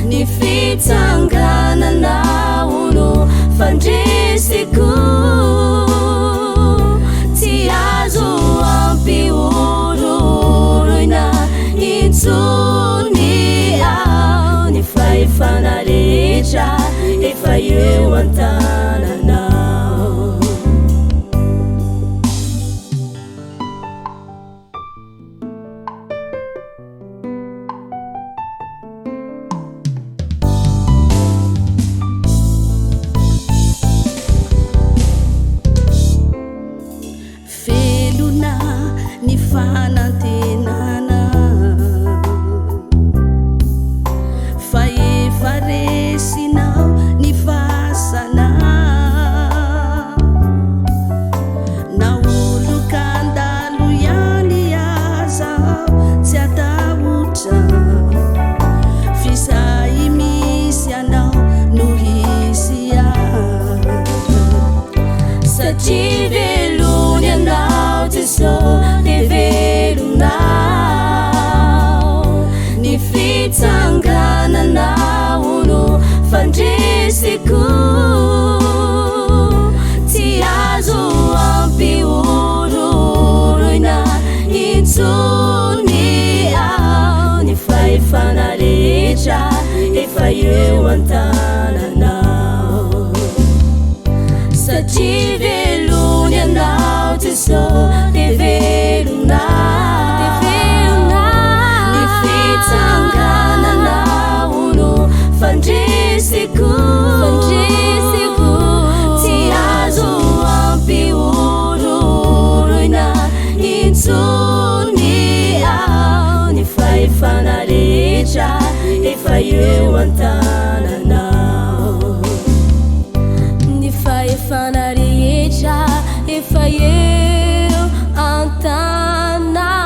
ny fitsangananao no fandresiko tsy azo ampiororoina intsony ao ny fahefana rehetra efa eo an-tananao. Felona ny fanantenana fa efa resinao ny fasana na olo-kandalo ihany azao tsy atahotra fisay misy anao no hisy satria velony anao Jesosy dia velonao ny fitsangananao no fandresiko tsy azo ampiororoina intsony ao ny fahefana rehetra efa eo an-tananao satria velony anao Jesosy dia velonao ny fitsangananao no fandresiko tsy azo ampiororoina intsony ao ny fahefana rehetra efa eo an-tananao ny fahefana rehetra efa eo an-tananao.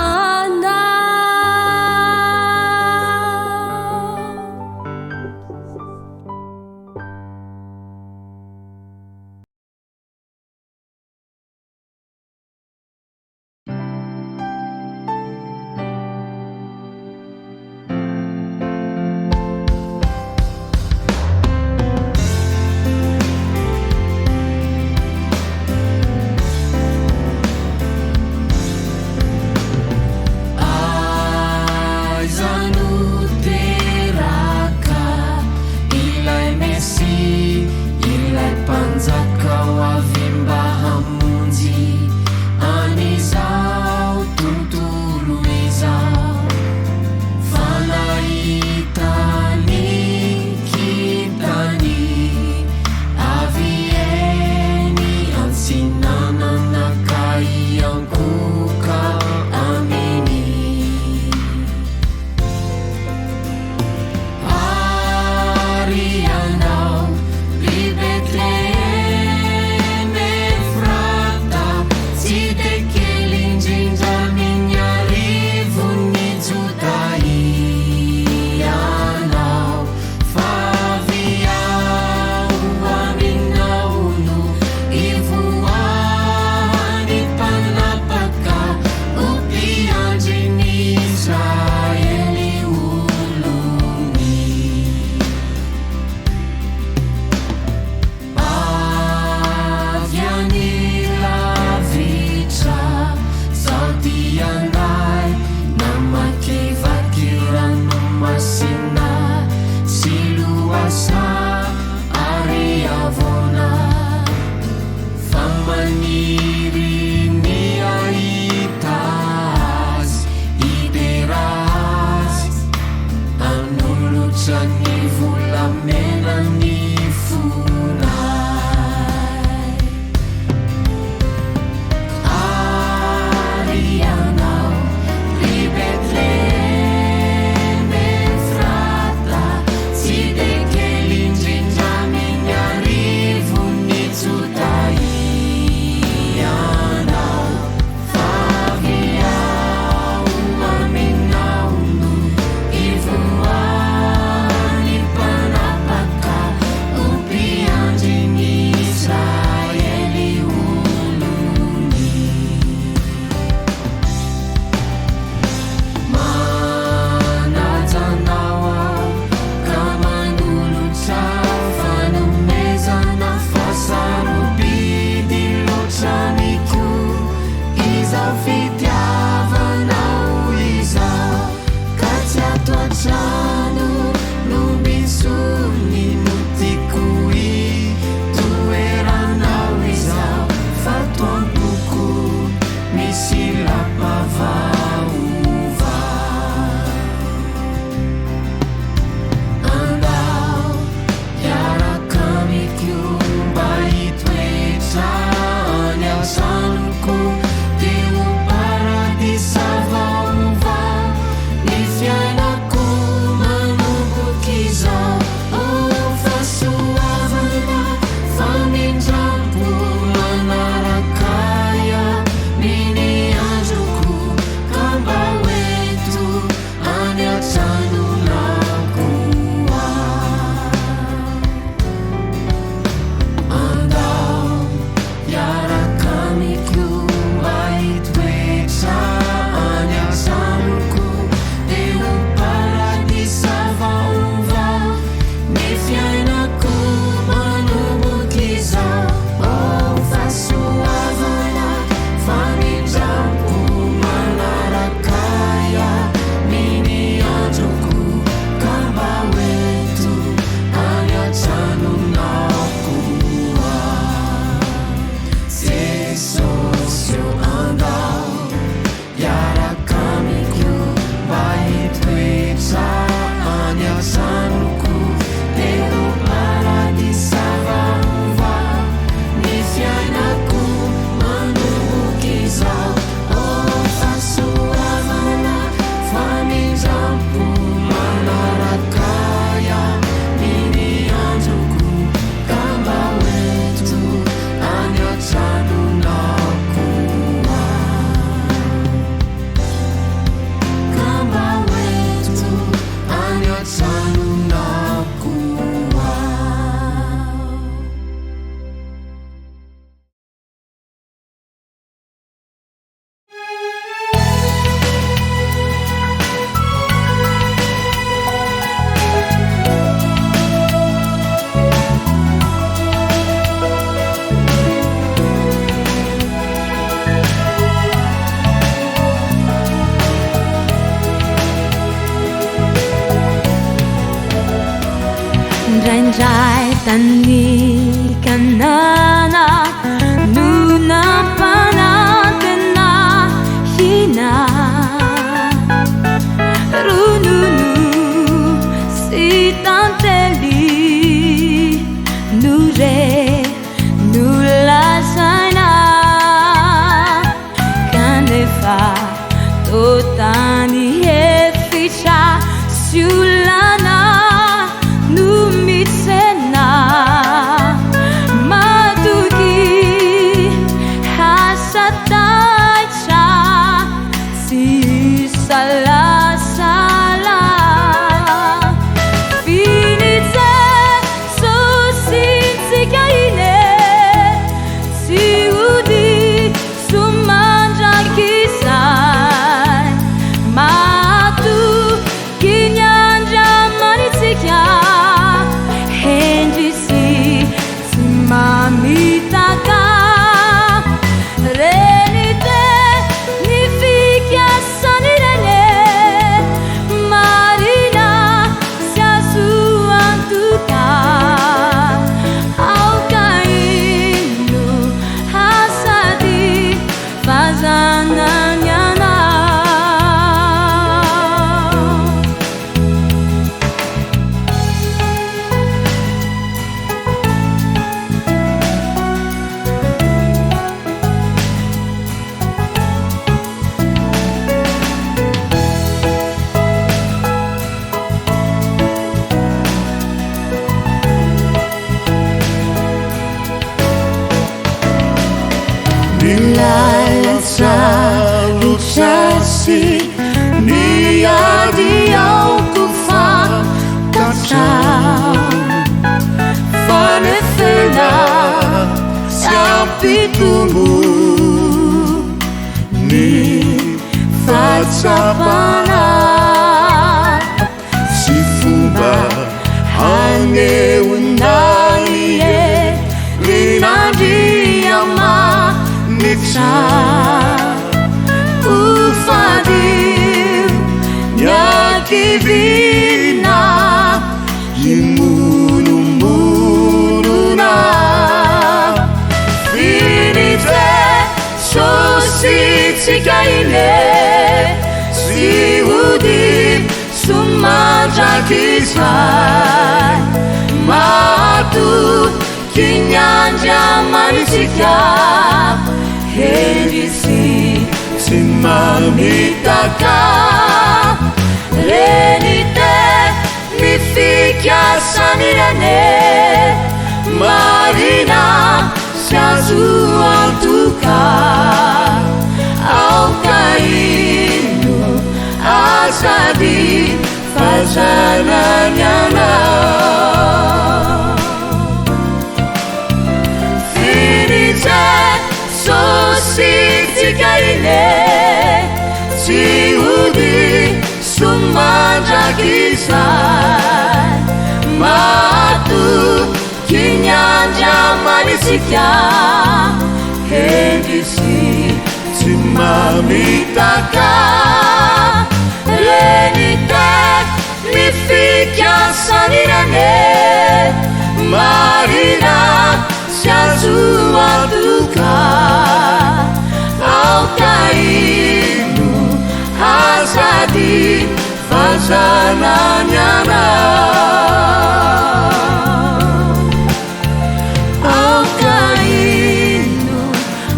Tanikanana nunapanatena hina rununu sitanteli nure nulasana kanefa totani heficha siulana numitsena madugi hasatacha si sala finite so sinzikaine si udi sumanja kisai matu kinyanja manitsikia henjisi simamitaka renite nifikia sanirene marina siasuantuka aukainu hasadi fazananyana Nilaitsa luchasi niadi au kufa kacau fanefena siapitumu ni fatsapana sifumba hangeundalie linadiama nitsa ufadim nyakivina yimunumuruna finite sositsikaine siudim sumajakisai matu kinyanja manisika henjisi simamitaka renite nifikia sanirane marina siasuantuka aukainu asadi fazananyana finite sositsikaine siudi sumajakisai matu kinyanja manisika henjisi simamitaka renite nifikia sanirane marina siasuantuka aukainu hasadi fazananyana aukainu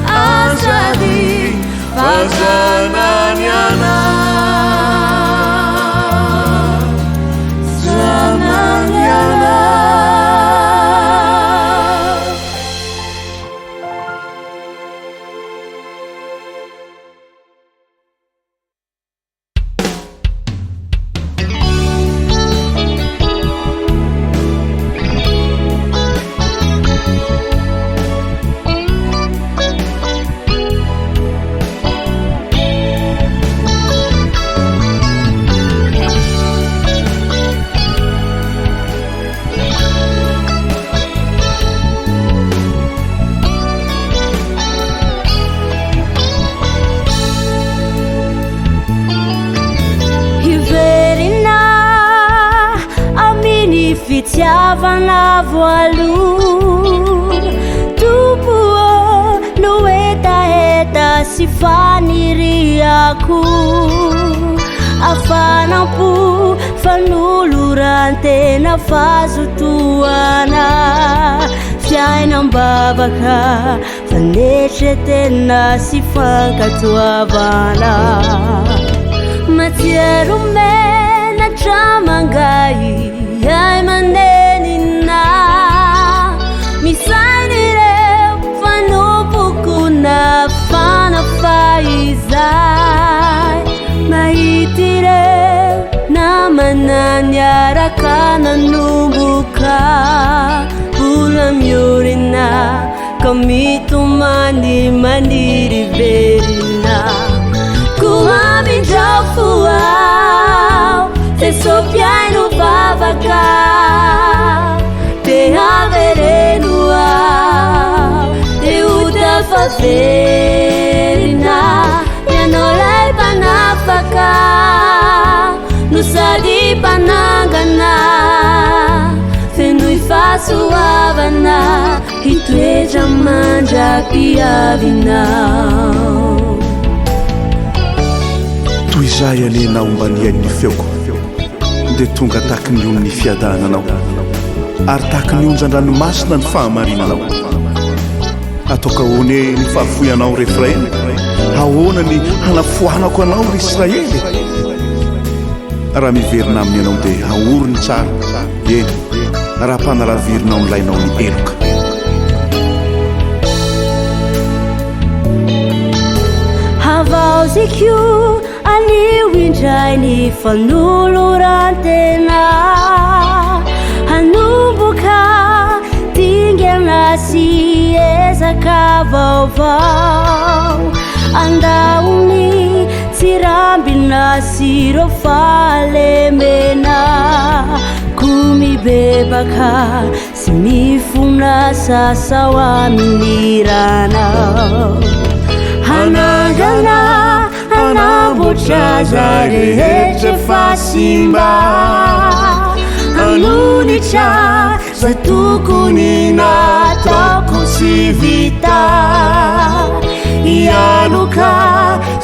hasadi fazananyana zananyana. fitiavana voalo tompoô no etaeta sy faniriako afanampo fanolorantena fazotoana fiainambavaka fanetretena sy fankatoavana matsiaromena tramangai ai manenina misainireo fanompokona fanafaizay maitireo namananiaraka nanomboka bola miorina kamitomany maniriverina kuhamindrafoao tesopiaino vavaka te haverenuao te utafaverina yanolai panafaka nusadi panangana fenui fasuavana hitoetra mandrapiavinao toy izay anenao mbaniain'ny feoko dia tonga tahaky ny on'ny fiadananao ary tahaky ny onjan-dranomasina ny fahamarinanao ataoka hone ny fahafoyanao refrainy ahoana ny hanafoanako anao ry israely raha miverina aminy ianao dia haorony tsara eny raha mpanaravirinao ny lainao ny eloka havaozikio anio indray ny fanolorantena hanomboka dingana sy ezaka vaovao andaony tsirambina sy ro falemena kumibebaka sy mifona sasao amin'ny rana hanangana anambotra zay rehetra fasimba hanonitra zay tokony nataoko sy vita ialoka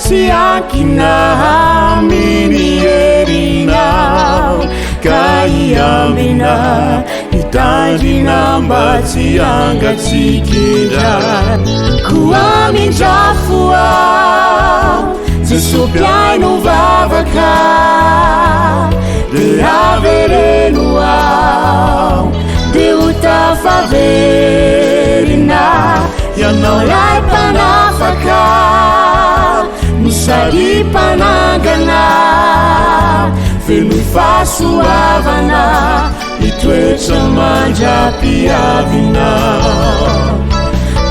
sy ankina aminy herinao ka iambina hitandrina mba tsy angatsikindra kuamindrafoao zesopiaino vavaka de haverenoao de utafaverina yanao lai panafaka misady panangana feno fasoavana itoetra mandrapiavinao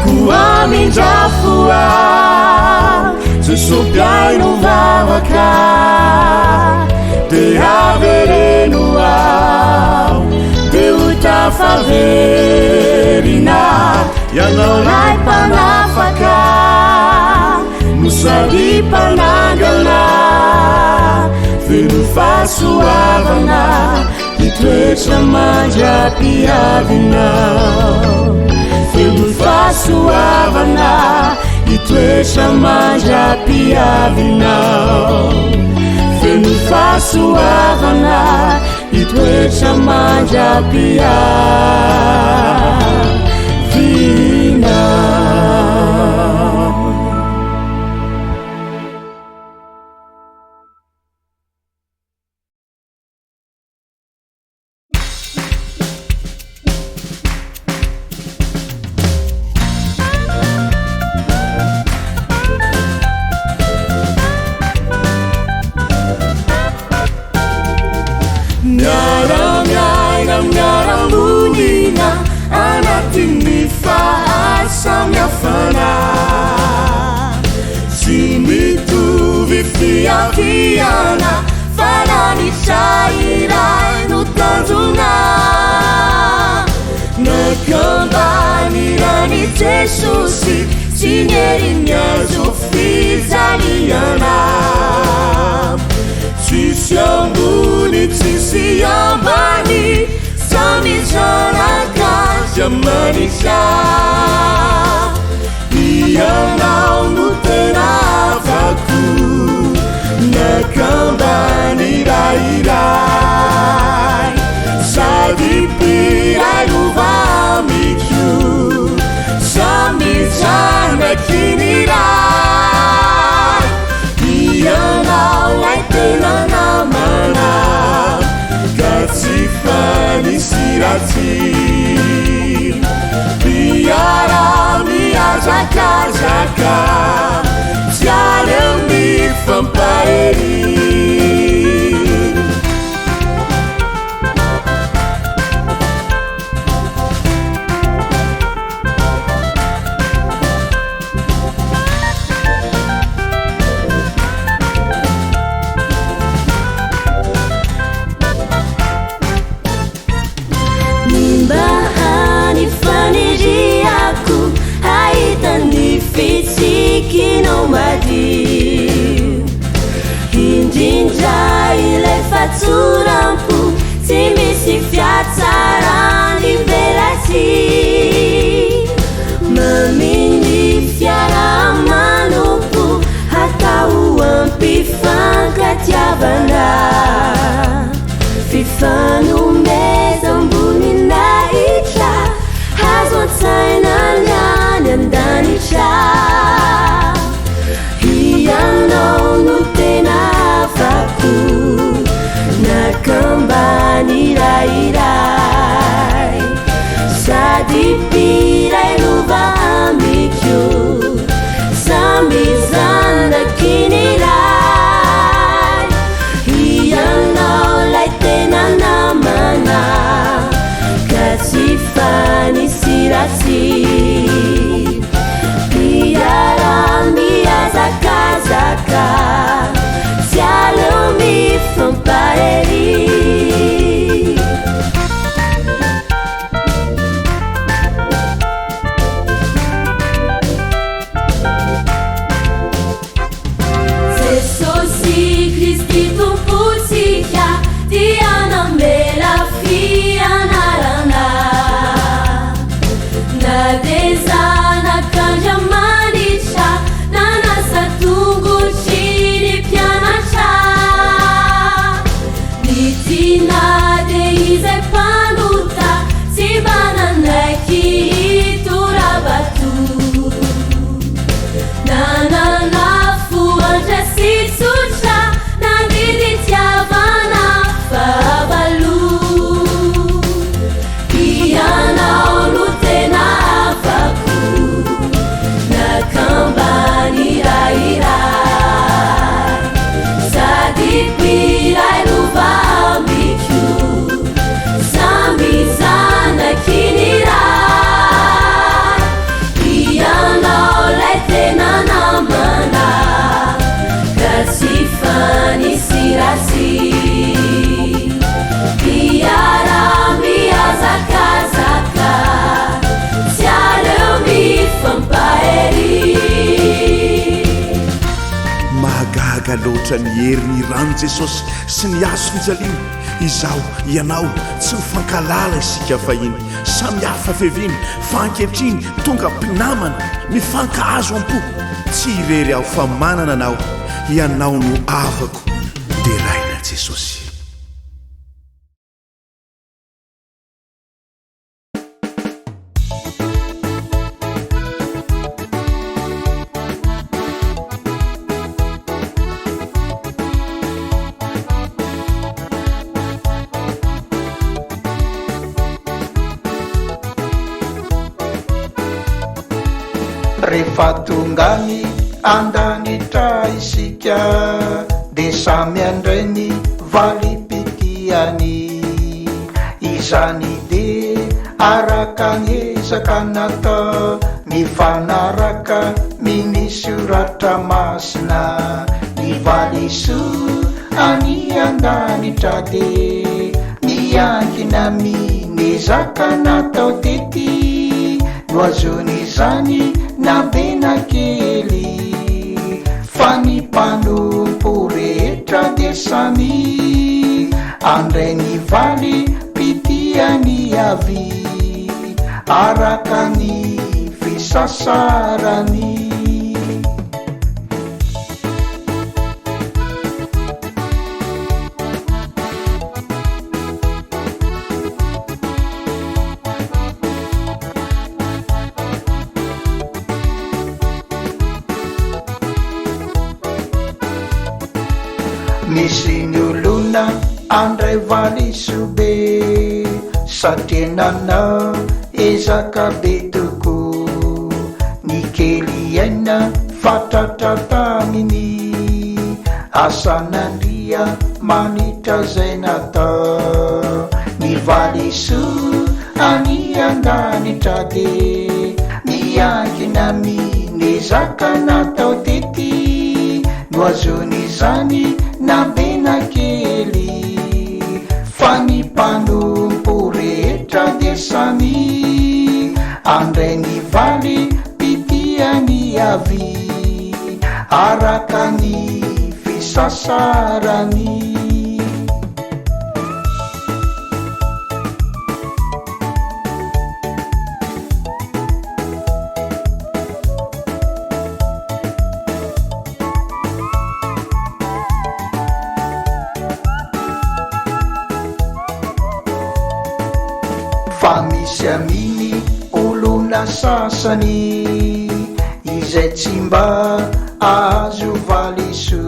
kuamindrafoao zesopiaino vavaka de haverenoao de utafaverina yanao lai panafaka misady panangana feno fasoavana itoetra mandrapiavinao feno fasoavana itoetra mandrapiavinao feno fasoavana itoetra mandrapiavinao miarambuina anatiny faasamiafana sy mitovy fiaviana fananitra iray no tanjona nakambanirany jesosy sy nyeriny azo fijaliana tsisy ambony tsisy ambany samizanaka zamanisha ianao no tena afako nakambany rairay sady piray lovamiko samizanaky ny ray ianao lay tena namana ka tsy fanisy ratsy piara miazakazaka tsy aleo ny fampahery indrindra ilay fatsorampo tsy misy fiatsarany velatsy maminy fiaramanompo hatao ampifankatiavana fifanomeza ambonina itra hazo an-tsaina nyany andanitra ianao no tena afako nakambany rairay sady piray lova amiko samizanaky ny ray ianao lay tena namana ka tsy fanisy ratsy piara miazakazaka tsy aleo mifampahery Jesosy Kristy tompotsika dia namela fianarana na de zanak'Andriamanitra nanasa tongotsy ny mpianatra nitina de izay mpanota tsy mananaiky hitorabato nanana foandrasy tsotra nandidy tiavana fahavalo ianao no tena afako nakambany rairay sady piray lova amiko samizanaky ny ray ianao lay tena namana ka tsy fanisy ratsy piara miazakazaka tsy aleo mifampahery mahagaga loatra ny herin'ny rano jesosy sy ny azo fijaliana izaho ianao tsy mifankalala isika fahiny samy hafa feviny fankehitriny tonga mpinamana mifankahazo am-po tsy irery aho fa manana anao ianao no avako dia raina jesosy rehefa tongany andanitra isika de samy andrainy valipitiany izany de araka nyezaka natao mifanaraka minisy oratra masina ny valiso any andanitra de miankina minezaka natao tety no azony zany na bena kely fa ny mpanompo rehetra de samy andray ny valy pitiany ny avy araka ny fisasarany. Misy ny olona andray valisobe satria nanao ezaka be toko ny kely aina fatratra taminy asan'andria manitra zay natao ny valiso any andanitra de miankina minezaka natao tety no azony zany na bena kely fa ny mpanompo rehetra de samy andray ny valy pitia ny avy araka ny fisasarany. Fa misy aminy olona sasany izay tsy mba azo valiso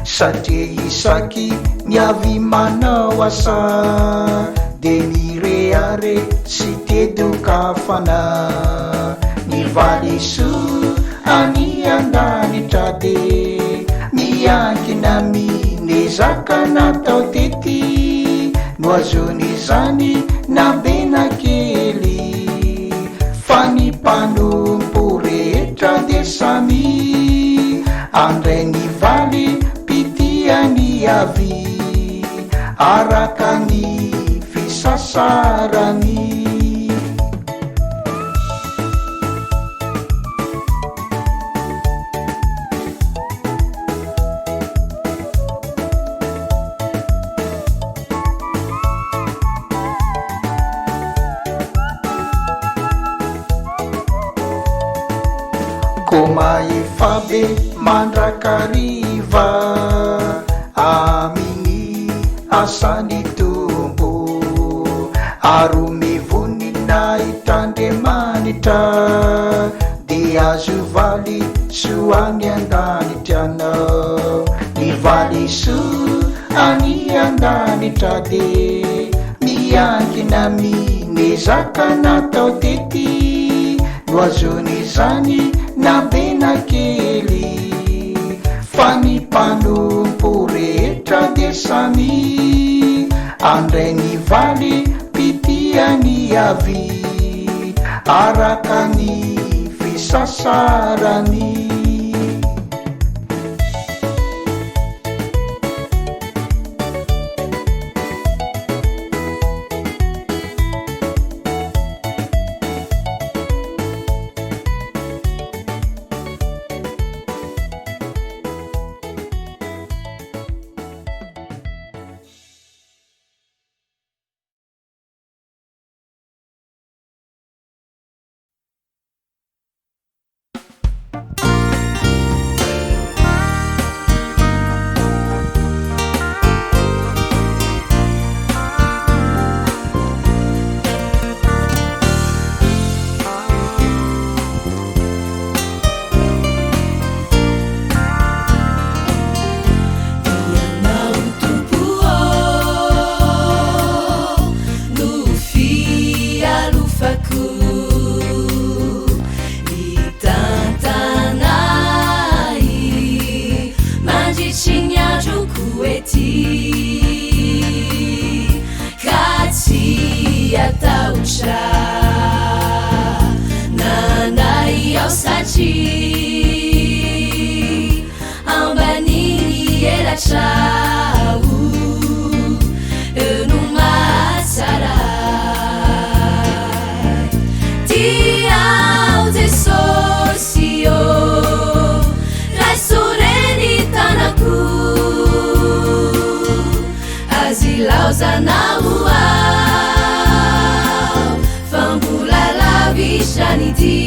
satria isaky ny avy manao asa de mireare sy tedokafana ny valiso any andanitra de miankina minezaka natao tety no azony zany na bena kely fa ny mpanompo rehetra de samy andray ny valy pitia ny avy araka ny fisasarany. Komaefa be mandrakariva aminy asany tompo arome voninahitra Andriamanitra de azo valy soany andanitra anao ny valiso any andanitra de miankina minezaka natao tety no azony zany na bena kely fa ny mpanompo rehetra de samy andray ny valy pitia ny avy araka ny fisasarany. lavishanity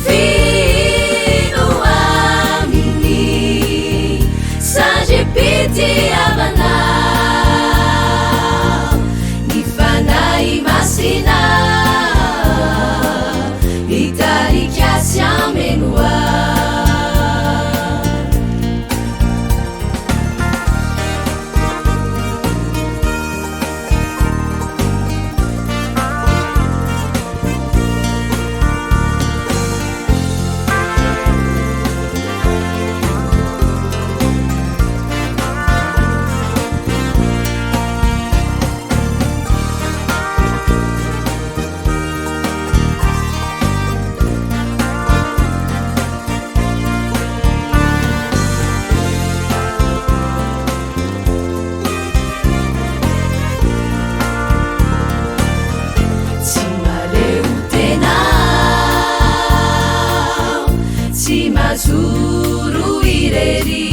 fino aminy sanjipity avana ny fanay masina itarikasy amenoa Zuru ireri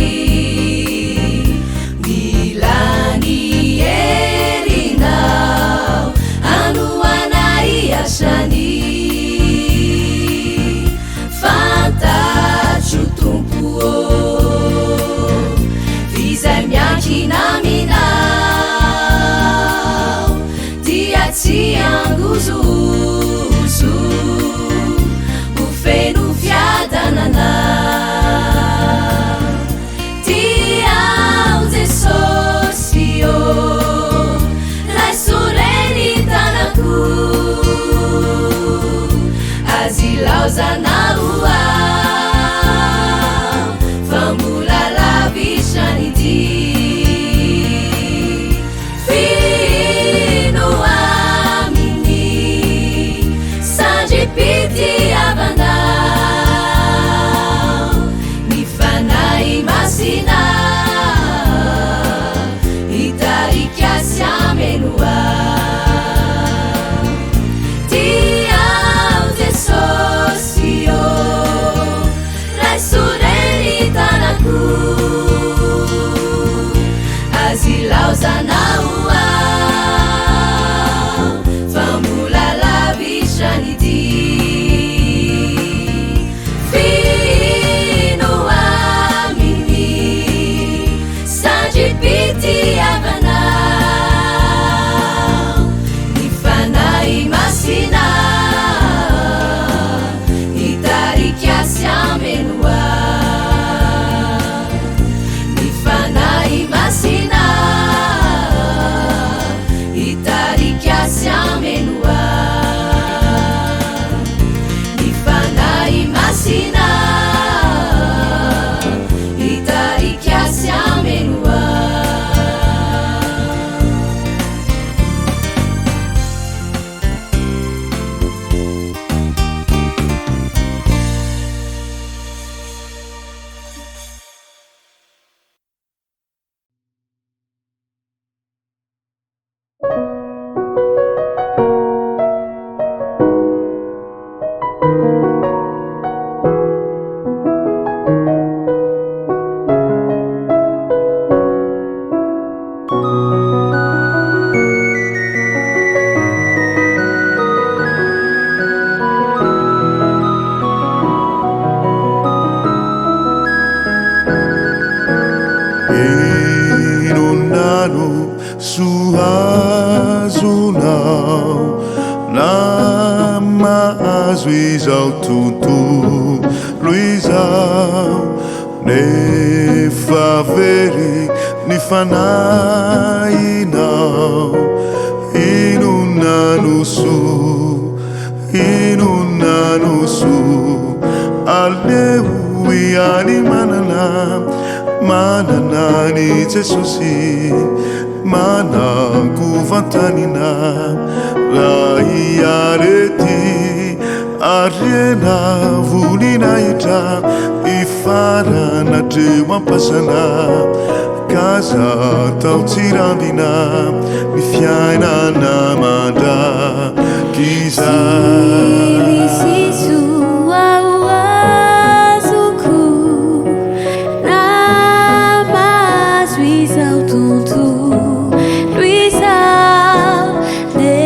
milani erinao anuanai asani fantacho tompo izay miankinaminao dia tsy angozozo ho feno fiadanana Lauzanaua famula lavishanity fino aminy sanjipity avanao ny fanay masina itarikasy amenoa Lauzanaua famula lavishanity fino aminy sanjipity avanao ny fanay masina itarikasy amenoa ny fanay masina itarikasy amenoa ny fanay masina itarikasy amenoa Suhazunao Namazo izao tontolo izao nefa very ny fanahinao inonano so aleo ihany manana ny Jesosy manako vantanina raha iarety ariena voninahitra ifaranatreo ampasana kaza tao tsirambina ny fiainana mandrakizay Luisa, de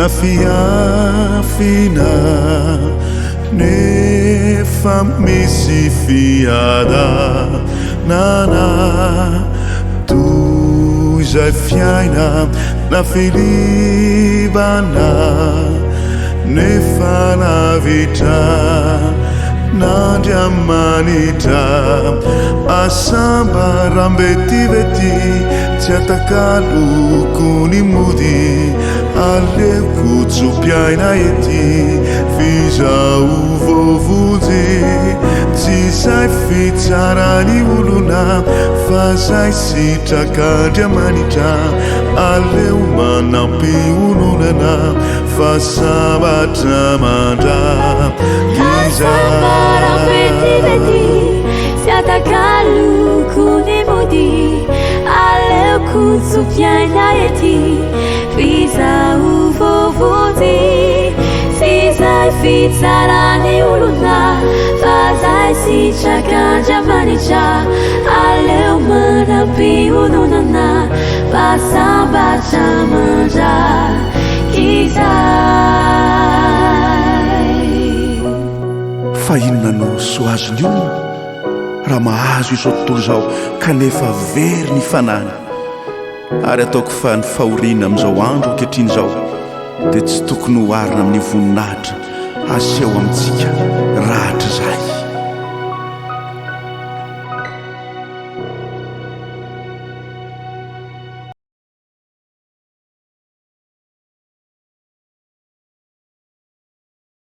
na fiafina nefa misy fiadanana toy izay fiaina na filibana nefa navitra nandriamanitra asambarambetivety tsy atakaloko ny mody aleko tsopiaina ety fizao vovody tsy zay fitsarany olona fa zay sitrak'andriamanitra aleo manampy olonana fa sambatra mandra Asambarambetivety tsy atakaloko ny mody aleo kutsopiaina ety fizao vovody tsy zay fitsarany olona fa zay sitrak'andriamanitra aleo manampy olonana fa sambatra mandra fa inona no soazony olona raha mahazo izao tontolo izao kanefa very ny fanany ary ataoko fa ny fahoriana amin'izao andro ankehitriny izao dia tsy tokony ho arina amin'ny voninahitra aseho amintsika rahatra izay